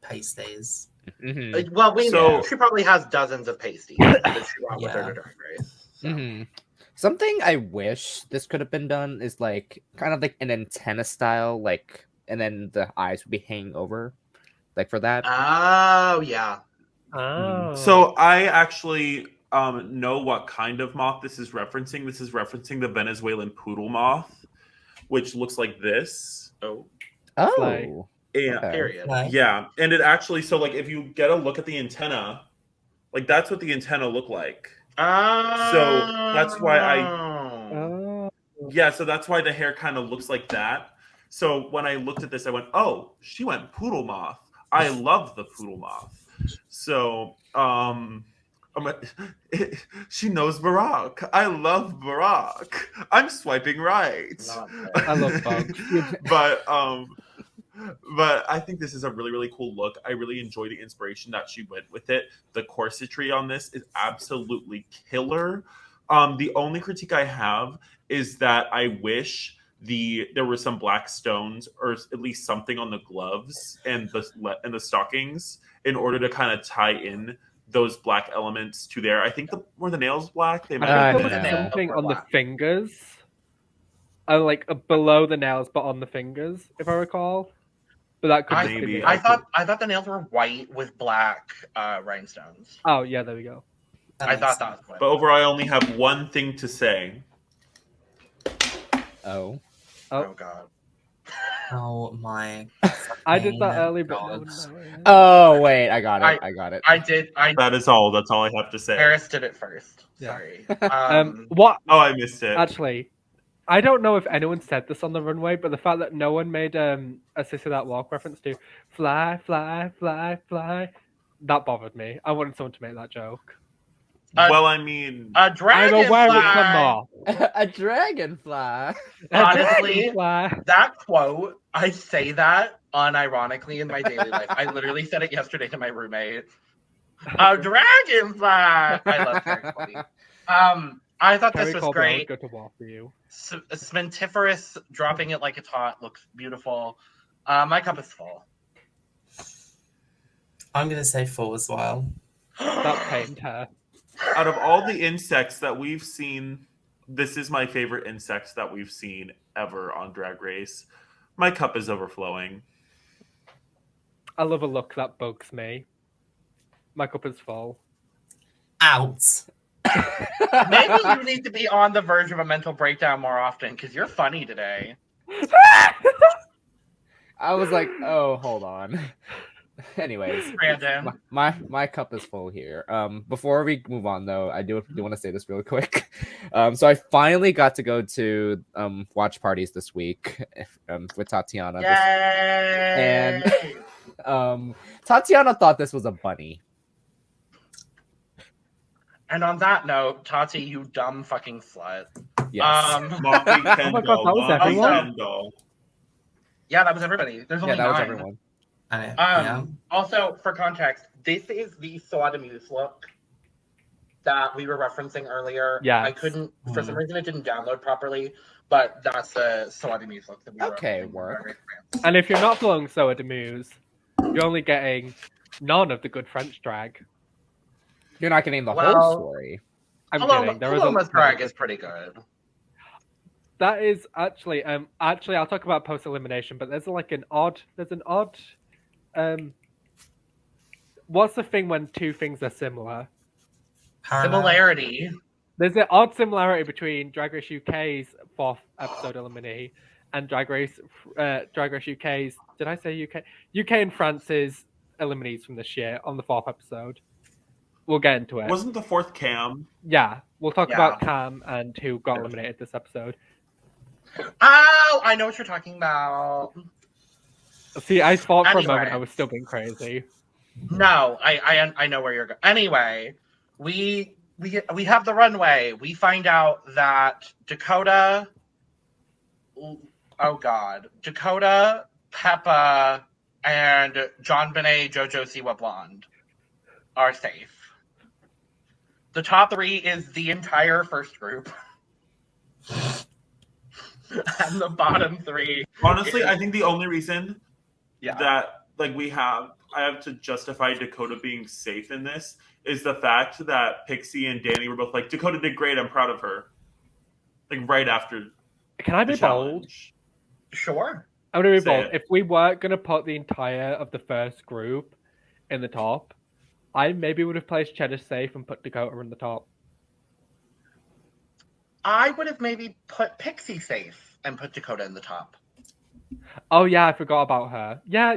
pasties. Mm-hmm. Well, So- she probably has dozens of pasties that she brought with her to Drag Race. So. Mm-hmm. Something I wish this could have been done is like kind of like an antenna style, like, and then the eyes would be hanging over, like for that. Oh yeah. Oh. So I actually know what kind of moth this is referencing. This is referencing the Venezuelan poodle moth, which looks like this. Oh, Like- And Okay. Period. yeah, and it actually, so like if you get a look at the antenna, like that's what the antenna look like. So that's why Oh. Yeah, so that's why the hair kind of looks like that. So when I looked at this, I went, "Oh, she went poodle moth. I love the poodle moth." So, she knows Barack. I love Barack. I'm swiping right. I love bugs. But I think this is a really, really cool look. I really enjoy the inspiration that she went with it. The corsetry on this is absolutely killer. The only critique I have is that I wish there were some black stones or at least something on the gloves and the stockings in order to kind of tie in those black elements to there. I think were the nails black? They might I have think been. there was no. something on the Black. fingers. Like below the nails, but on the fingers, if I recall. But that could just be Maybe. me. I thought the nails were white with black rhinestones. Oh yeah, there we go. I thought that was But overall, I only have one thing to say. Oh. Oh god. Oh my. I did that fucking early, but no God. one knows. Oh wait, I got it. I got it. I did. That is all. That's all I have to say. Paris did it first. Yeah. Sorry. What Oh, I missed it. actually? I don't know if anyone said this on the runway, but the fact that no one made a Sissy That Walk reference to fly, fly, fly, fly, that bothered me. I wanted someone to make that joke. Well, I mean, A I'm dragonfly. aware it's a moth. A dragonfly. Honestly, Dragonfly. That quote, I say that unironically in my daily life. I literally said it yesterday to my roommate. A dragonfly. I love dragonfly. I thought this Terry was Colbert great. would go to war for you. Smentiferous dropping it like it's hot looks beautiful. My cup is full. I'm gonna say 4 as well. That pained her. out of all the insects that we've seen, this is my favorite insects that we've seen ever on Drag Race. My cup is overflowing. I love a look that bugs me. My cup is full. Out. Maybe you need to be on the verge of a mental breakdown more often because you're funny today. I was like, oh, hold on. Anyways, Brandon. my cup is full here. Before we move on though, I do want to say this real quick. So I finally got to go to watch parties this week with Tatiana. Yay! And Tatiana thought this was a bunny. And on that note, Tati, you dumb fucking slut. Yes. Motley Oh my God, that was everyone? Kendall. Yeah, that was everybody. There's only yeah, that was 9. everyone. Yeah. Also, for context, this is the Sodomuse look that we were referencing earlier. Yes. I couldn't, for some reason, it didn't download properly, but that's the Sodomuse look that we were Okay, referencing. work. And if you're not following Soa de Muse, you're only getting none of the good French drag. You're not getting the Well, whole story. I'm Paloma, kidding. There is Paloma's a drag is pretty good. That is actually I'll talk about post elimination, but there's an odd what's the thing when two things are similar? Parallel. Similarity. There's an odd similarity between Drag Race UK's 4th episode eliminee and Drag Race UK's, did I say UK? UK and France's eliminees from this year on the 4th episode. We'll get into it. Wasn't the 4th Cam? Yeah, we'll talk Yeah. about Cam and who got eliminated this episode. Oh, I know what you're talking about. See, I thought for a moment Anyway. I was still being crazy. No, I know where you're going. Anyway, we have the runway. We find out that Dakota. Oh God, Dakota, Peppa, and John Bonet, JoJo Siwa Blonde are safe. The top 3 is the entire first group. And the bottom 3. Honestly, I think the only reason Yeah. that I have to justify Dakota being safe in this is the fact that Pixie and Danny were both like, Dakota did great, I'm proud of her. Like right after. Can I be the bold? challenge. Sure. I'm gonna be Say bold. it. If we weren't gonna put the entire of the first group in the top, I maybe would have placed Cheddar safe and put Dakota in the top. I would have maybe put Pixie safe and put Dakota in the top. Oh yeah, I forgot about her. Yeah.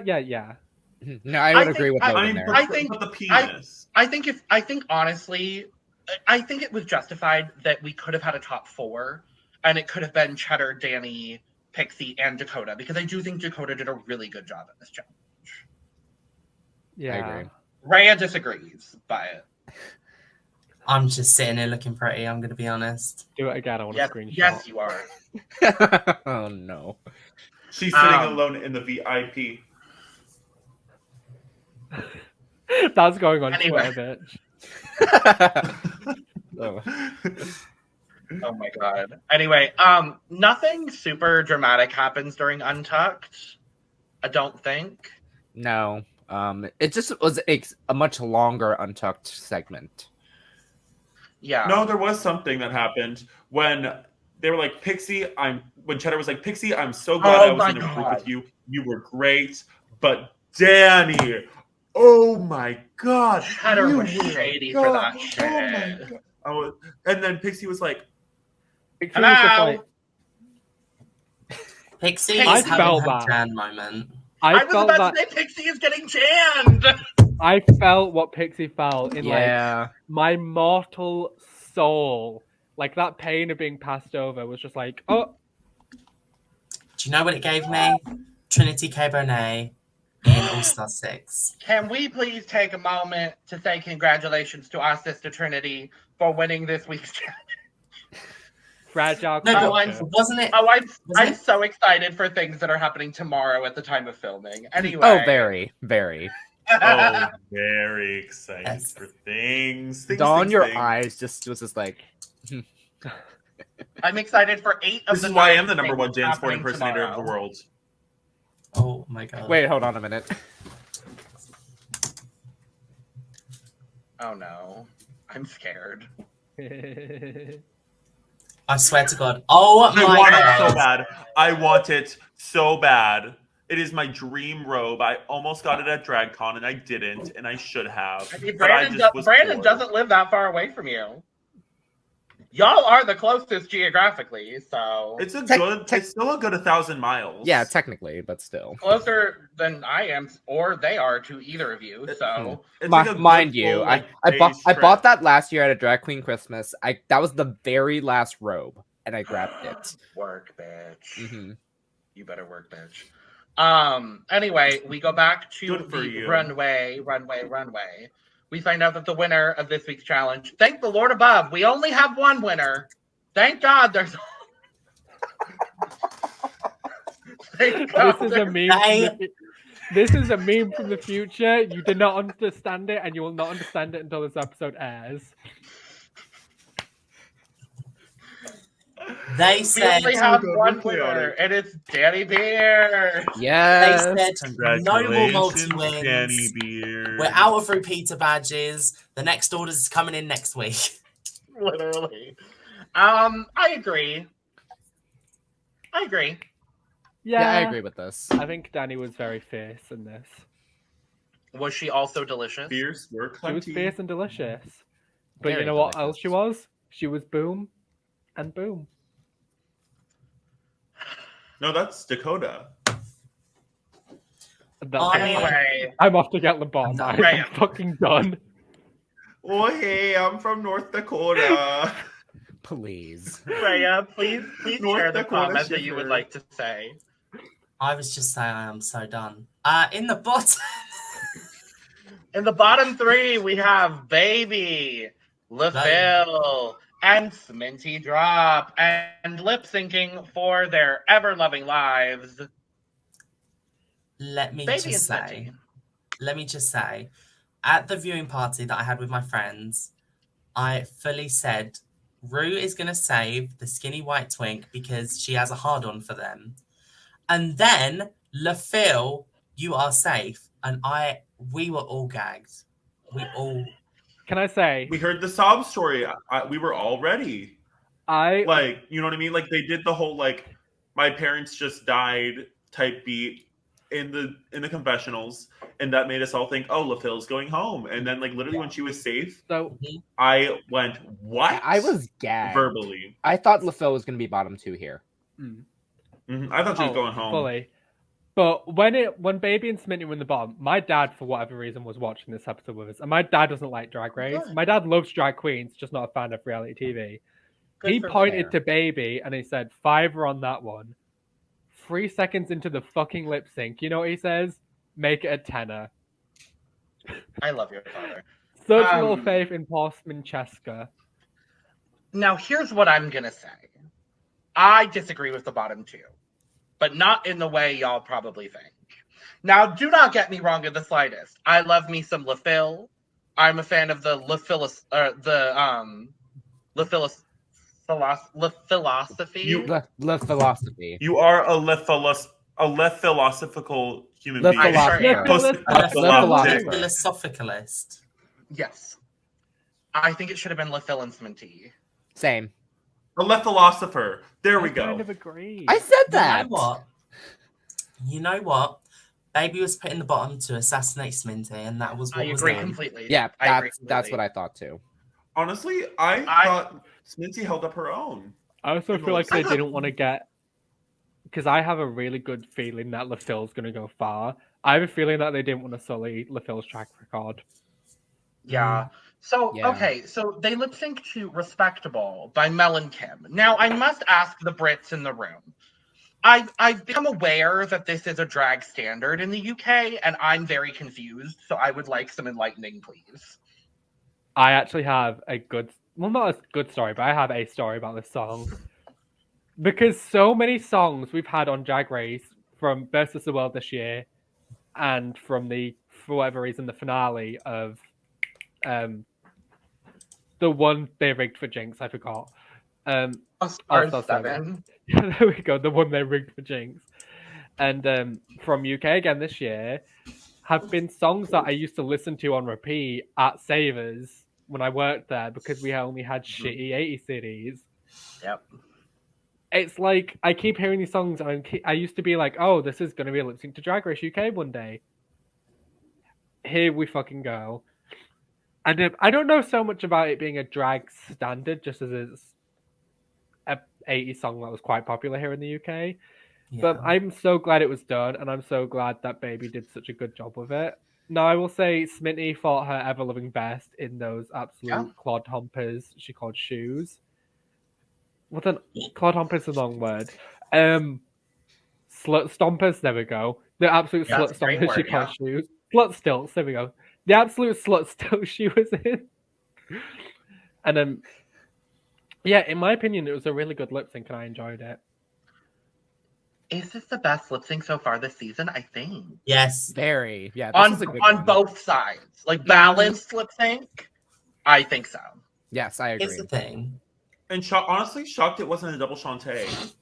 No, I would I agree think- with I- Logan I mean, there. I think- but the penis. I think honestly, I think it was justified that we could have had a top 4, and it could have been Cheddar, Danny, Pixie, and Dakota, because I do think Dakota did a really good job at this challenge. Yeah. I agree. Rhea disagrees, but I'm just sitting here looking pretty, I'm going to be honest. Do it again. I want yes, a screenshot. yes, you are. Oh no. She's sitting Um, alone in the VIP. That's going on Anyway. Twitter, bitch. Oh. Oh my god. Anyway, nothing super dramatic happens during Untucked. I don't think. No. It just was a much longer Untucked segment. Yeah. No, there was something that happened when they were like, Pixie, when Cheddar was like, Pixie, I'm so glad Oh I was my in a group God. with you. You were great. But Danny, oh my God. Cheddar you was were shady God. for that Oh my shit. God. And then Pixie was like, Pixie was just Hello? like, Pixie I is having felt her that. Jan moment. I I was felt about that. to say Pixie is getting jammed. I felt what Pixie felt in like Yeah. my mortal soul. Like that pain of being passed over was just like, oh, Do you know what it gave me? Trinity K. Bonet in All Star 6. Can we please take a moment to say congratulations to our sister Trinity for winning this week's challenge? fragile. No, Oh, but culture. wasn't it? Oh, I'm Wasn't it? so excited for things that are happening tomorrow at the time of filming. Anyway. Oh, very, very. oh, very excited Yes. for things. Dawn, your things. eyes just was just like I'm excited for 8 of This the is why I 9 am the number one things dance sport happening impersonator of the tomorrow. world. Oh my god. wait, hold on a minute. Oh no. I'm scared. I swear to God. Oh I my want god. it so bad. I want it so bad. It is my dream robe. I almost got it at DragCon and I didn't, and I should have. I mean, but I Brandon, just was Brandon bored. doesn't live that far away from you. Y'all are the closest geographically, so It's it's still a good 1,000 miles. Yeah, technically, but still. closer than I am, or they are to either of you. So It's like a good Mind you, full, I day's bought trip. that last year at a Drag Queen Christmas. That was the very last robe, and I grabbed it. work, bitch. hmm You better work, bitch. Anyway, we go back to Good for the you. runway. We find out that the winner of this week's challenge, thank the Lord above, we only have one winner. Thank God there's Thank God This is a meme. This is a meme from the future. You did not understand it, and you will not understand it until this episode airs. They we said only have good, one we're winner, chaotic. and it's Danny Beer. they Yes. said no more multi Danny wins. Beard. We're out of repeater badges. The next order's coming in next week. Literally. I agree. Yeah, I agree with this. I think Danny was very fierce in this. Was she also delicious? Fierce work She was hunty. fierce and delicious. But Very you know what delicious. else she was? She was boom and boom. No, that's Dakota. That's Anyway, I'm off to get the bomb. I'm I'm done. Right. fucking done. Oh, hey, I'm from North Dakota. Please. Rhea, please North share the Dakota comment that you would shipper. like to say. I was just saying I am so done. In the bottom. In the bottom three, we have Baby, LaFille, and Sminty Drop, and lip syncing for their ever loving lives. Let me just say, at the viewing party that I had with my friends, I fully said, Rue is going to save the skinny white twink because she has a hard-on for them. And then, LaFille, you are safe. And we were all gagged. Can I say? We heard the sob story. We were all ready. Like, you know what I mean? Like, they did the whole, like, my parents just died type beat in the confessionals, and that made us all think, oh, LaFille's going home. And then, like, literally when she was safe, I went, what? I was gagged. Verbally. I thought LaFille was going to be bottom 2 here. I thought she was going home. Fully. But when Baby and Sminty were in the bottom, my dad, for whatever reason, was watching this episode with us. And my dad doesn't like Drag Race. My dad loves drag queens, just not a fan of reality TV. He pointed to Baby and he said, 5 on that one. 3 seconds into the fucking lip sync, you know what he says? Make it a 10er. I love your father. Such little faith in Paul Smincheska. Now, here's what I'm going to say. I disagree with the bottom 2. But not in the way y'all probably think. Now, do not get me wrong in the slightest. I love me some LaFille. I'm a fan of the LaPhilosophy. Le philosophy. You are a less philosophical human being. Philosophicalist. Yes. I think it should have been LaPhil and Sminty. Same. A left philosopher. There we go. I kind of agree. I said that. You know what? Baby was put in the bottom to assassinate Sminty, and that was what I was agree done. completely. Yeah, that's what I thought too. Honestly, I thought Sminty held up her own. I also feel like they didn't want to get... Because I have a really good feeling that LaPhille's going to go far. I have a feeling that they didn't want to sully LaPhille's track record. Yeah. So, okay, so they lip sync to Respectable by Mel and Kim. Now, I must ask the Brits in the room. I've become aware that this is a drag standard in the UK, and I'm very confused, so I would like some enlightening, please. I actually have a good... Well, not a good story, but I have a story about this song. Because so many songs we've had on Drag Race from Versus the World this year, and from for whatever reason, the finale of... the one they rigged for Jinx, I forgot. All-Star 7. There we go, the one they rigged for Jinx. And from UK again this year, have been songs that I used to listen to on repeat at Savers when I worked there because we only had shitty 80 CDs. Yep. It's like, I keep hearing these songs and I used to be like, oh, this is going to be a lip sync to Drag Race UK one day. Here we fucking go. And I don't know so much about it being a drag standard, just as it's a 80s song that was quite popular here in the UK. Yeah. But I'm so glad it was done, and I'm so glad that Baby did such a good job with it. Now, I will say Sminty fought her ever-loving best in those absolute clod humpers she called shoes. Clod humpers is a long word. Slut stompers, there we go. The absolute slut stompers she called shoes. Slut stilts, there we go. The absolute slut still she was in. And then, in my opinion, it was a really good lip sync and I enjoyed it. Is this the best lip sync so far this season? I think. Yes. Very. Yeah. On both sides. Like balanced lip sync? I think so. Yes, I agree. Here's the thing. And honestly, shocked it wasn't a double Shantae.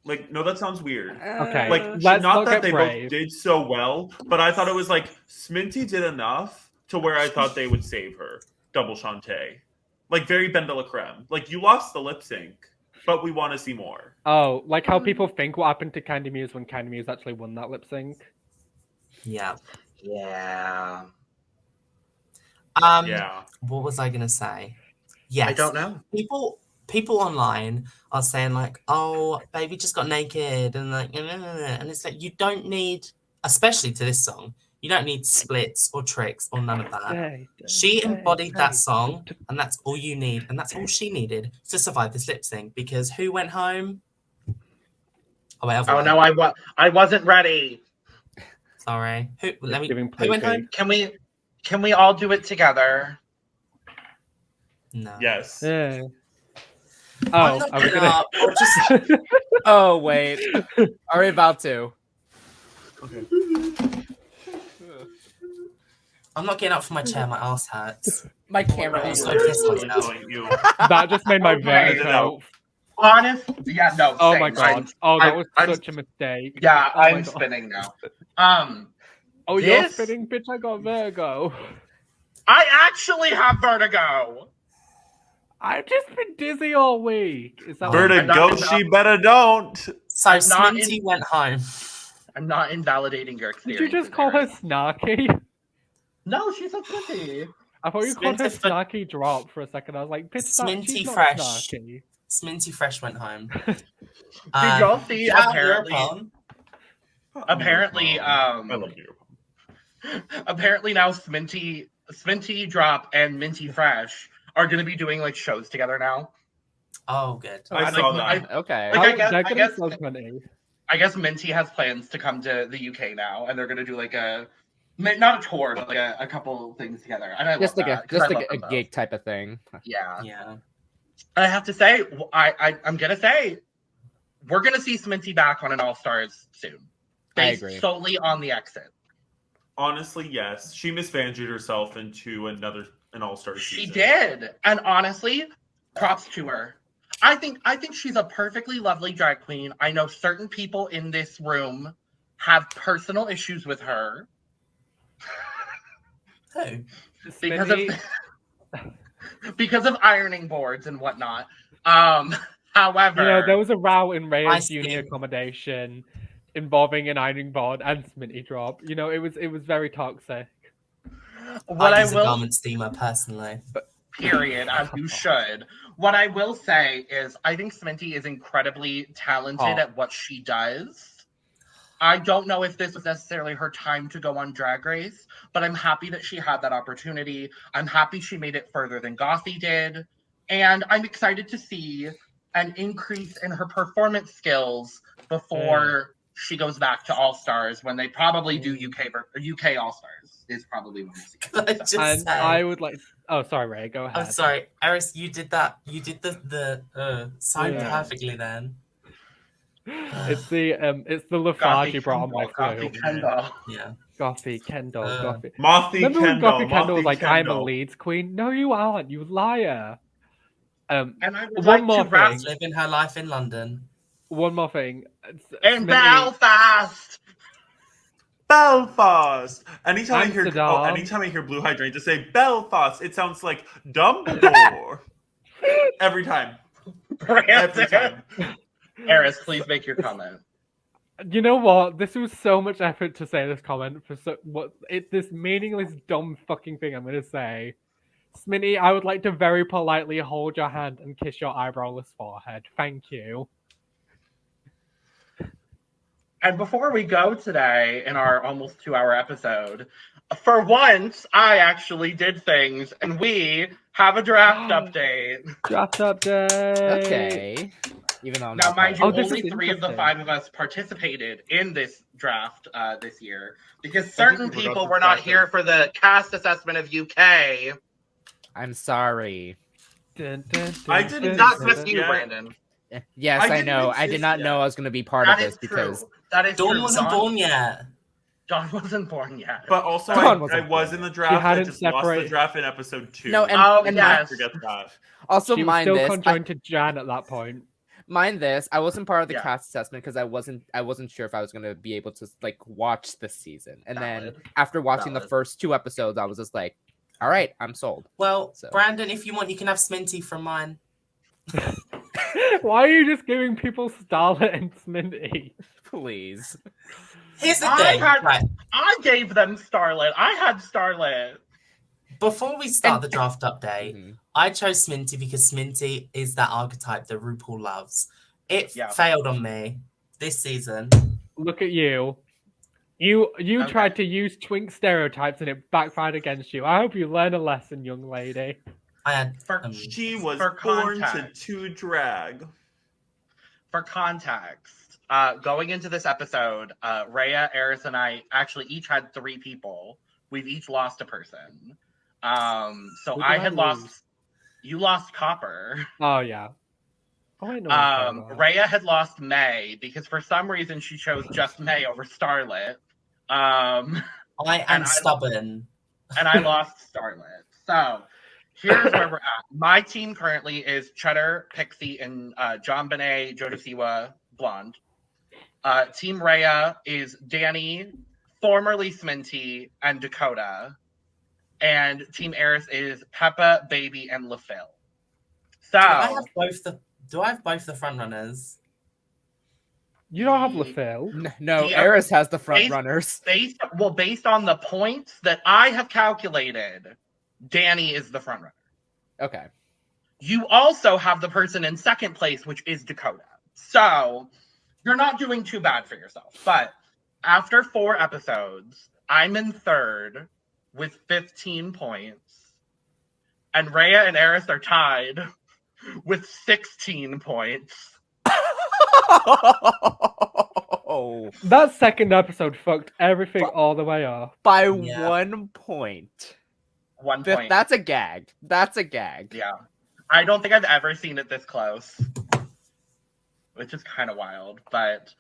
Like, no, that sounds weird. Okay. Like, not that they both did so well, but I thought it was like Sminty did enough to where I thought they would save her. Double Shantae. Like, very Ben de la Creme. Like, you lost the lip sync, but we want to see more. Oh, like how people think what happened to Candy Muse when Candy Muse actually won that lip sync? Yeah. Yeah. What was I going to say? Yes. I don't know. People online are saying like, oh, Baby just got naked and like, and it's like, you don't need, especially to this song, you don't need splits or tricks or none of that. She embodied that song and that's all you need. And that's all she needed to survive this lip sync because who went home? I wasn't ready. Sorry. Who went home? Can Can we all do it together? No. Yes. Yeah. I'm Oh, not I was getting gonna. up. I'll just... Oh wait, are we about to? Okay. I'm not getting up from my chair. My ass hurts. My camera I'm is so pissed Really myself. killing you. That just made my Okay. vertigo. Honest, yeah, no. Oh same. my god. Oh, that was I'm- such a mistake. Yeah, Oh my I'm God. spinning now. Oh, you're This- spinning, bitch. I got vertigo. I actually have vertigo. I've just been dizzy all week. Is that Vertigo, she better don't. So I'm not Sminty went home. I'm not invalidating your Did experience. you just call her snarky? No, she's a pretty. I thought you called her Sminty for- snarky drop for a second. I was like, bitch, that, Sminty she's not fresh. snarky. Sminty Fresh went home. Did y'all see? shout out Apparently, Europon. apparently, I love you. apparently now Sminty Drop and Minty Fresh are going to be doing like shows together now. Oh, good. I saw that. Okay. Like, They're I gonna guess- be so funny. I guess Minty has plans to come to the UK now, and they're going to do like not a tour, but like a couple things together. And I Just love like that, a 'cause I love a them both. gig type of thing. Yeah. Yeah. I have to say, I'm gonna say, we're gonna see Sminty back on an All Stars soon, I based agree. solely on the exit. Honestly, yes. She Miss Vanjie herself into an All-Star season. She did, and honestly, props to her. I think she's a perfectly lovely drag queen. I know certain people in this room have personal issues with her Who? because Sminty, of because of ironing boards and whatnot. However, you know, there was a row in I Ray's see. uni accommodation involving an ironing board and Sminty drop. You know, it was very toxic. what I use a will garment steamer personally. period, as you should. What I will say is I think Sminty is incredibly talented Oh. at what she does. I don't know if this was necessarily her time to go on Drag Race, but I'm happy that she had that opportunity. I'm happy she made it further than Gothi did. And I'm excited to see an increase in her performance skills before she goes back to All Stars, when they probably do UK All Stars is probably when we see Can I it. just And say, I would like. Oh, sorry, Ray. Go ahead. I'm sorry, Eris, you did that. You did the so Yeah. perfectly then. It's the Lafarge you brought on my Gothi flu. Kendall. Yeah. Gothi, Kendall, Gothi. Mothy Remember when Kendall. Gothi Kendall was Mothy like, "I'm a Kendall. Leeds queen"? No, you aren't. You liar. And I would One like more to wrap thing. Living her life in London. One more thing. in Smitty- Belfast. Belfast. Anytime Amsterdam. I hear Blue Hydrangea say Belfast, it sounds like Dumbledore. Every time. Every time. Eris, please make your comment. You know what? This was so much effort to say this comment for this meaningless, dumb fucking thing I'm gonna say. Sminty, I would like to very politely hold your hand and kiss your eyebrowless forehead. Thank you. And before we go today in our almost 2-hour episode, for once, I actually did things, and we have a draft update. Draft update. Okay. Even though I'm Now, not mind part you, Oh, this only is 3 of the interesting. 5 of us participated in this draft this year, because think certain we forgot people to were not practice. here for the cast assessment of UK. I'm sorry. Dun, dun, I dun, didn't dun, Not dun, just dun. you, Yeah. Brandon. Yes, I I didn't know. I did exist not know yet. I was going to be part of That this is because true. That is Dawn true. wasn't born yet. Dawn wasn't born yet. But also, Dawn I wasn't was born in the yet. draft. I hadn't just lost the separated- draft in episode 2. No, and, Oh, and yes. Forget that. also She was mind still this. conjoined to Jan at that point. Mind this. I wasn't part of the Yeah. cast assessment because I wasn't sure if I was going to be able to like watch this season. And then Valid. after watching the Valid. first 2 episodes, I was just like, all right, I'm sold. Well, So- Brandon, if you want, you can have Sminty from mine. Why are you just giving people Starlet and Sminty? Please. Here's the I thing. had- Right. I gave them Starlet. I had Starlet. Before we start the draft update, Mhm. I chose Sminty because Sminty is that archetype that RuPaul loves. It Yeah. failed on me this season. Look at you. You Okay. tried to use twink stereotypes and it backfired against you. I hope you learn a lesson, young lady. I had For, She was For born context. to drag. for context, going into this episode, Rhea, Eris, and I actually each had 3 people We've each lost a person. So Who did I I had lose? lost. You lost Copper. Oh yeah. Oh, I know. what I'm talking about. Rhea had lost May because for some reason she chose just May over Starlet. I am stubborn. And I lost Starlet. So here's where we're at. My team currently is Cheddar, Pixie, and John Bonet, Jodeciwa, Blonde. Team Rhea is Danny, formerly Sminty, and Dakota. And Team Eris is Peppa, Baby, and LaPhil. So do I have both the front runners? You don't have LaPhil. No, Eris has the front runners. Based on the points that I have calculated, Danny is the front runner. Okay. You also have the person in second place, which is Dakota. So you're not doing too bad for yourself. But after 4 episodes, I'm in third with 15 points. And Rhea and Eris are tied with 16 points. That second episode fucked everything all the way off. By 1 point. 1 point. That's a gag. That's a gag. Yeah. I don't think I've ever seen it this close. Which is kind of wild. But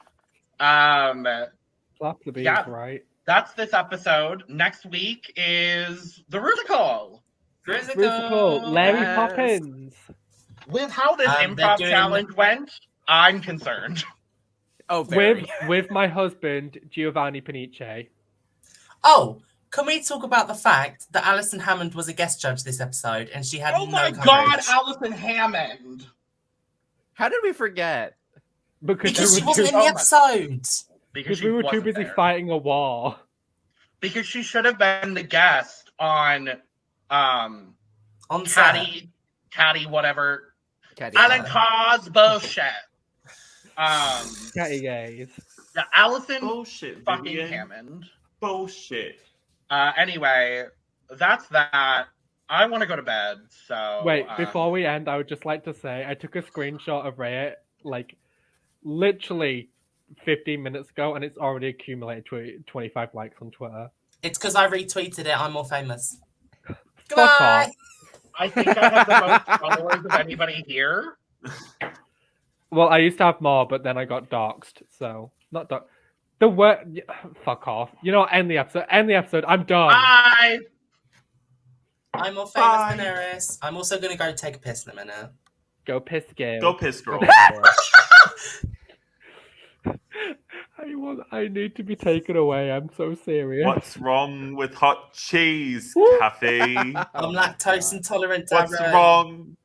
Slap the beef, right? That's this episode. Next week is the Rusical. Larry Poppins. With how this improv challenge went, I'm concerned. Oh, very. With my husband, Giovanni Panice. Oh, can we talk about the fact that Alison Hammond was a guest judge this episode and she had no coverage? Oh my God, Alison Hammond! How did we forget? Because she wasn't in the episode. Because we were too busy fighting a war. Because she should have been the guest on Catty whatever. Alan Carr's bullshit. Catty gays. Yeah, Alison bullshit. Fucking Hammond. Bullshit. Anyway, that's that. I want to go to bed. So wait, before we end, I would just like to say I took a screenshot of Rhea like literally 15 minutes ago, and it's already accumulated 25 likes on Twitter. It's because I retweeted it. I'm more famous. Fuck off. I think I have the most followers of anybody here. Well, I used to have more, but then I got doxxed. So not doxxed. The word. Fuck off. You know what? End the episode. End the episode. I'm done. Bye. I'm more famous than Eris. I'm also gonna go take a piss in a minute. Go piss, Gail. Go piss, girl. I need to be taken away. I'm so serious. What's wrong with hot cheese, Cafe? I'm lactose intolerant. What's wrong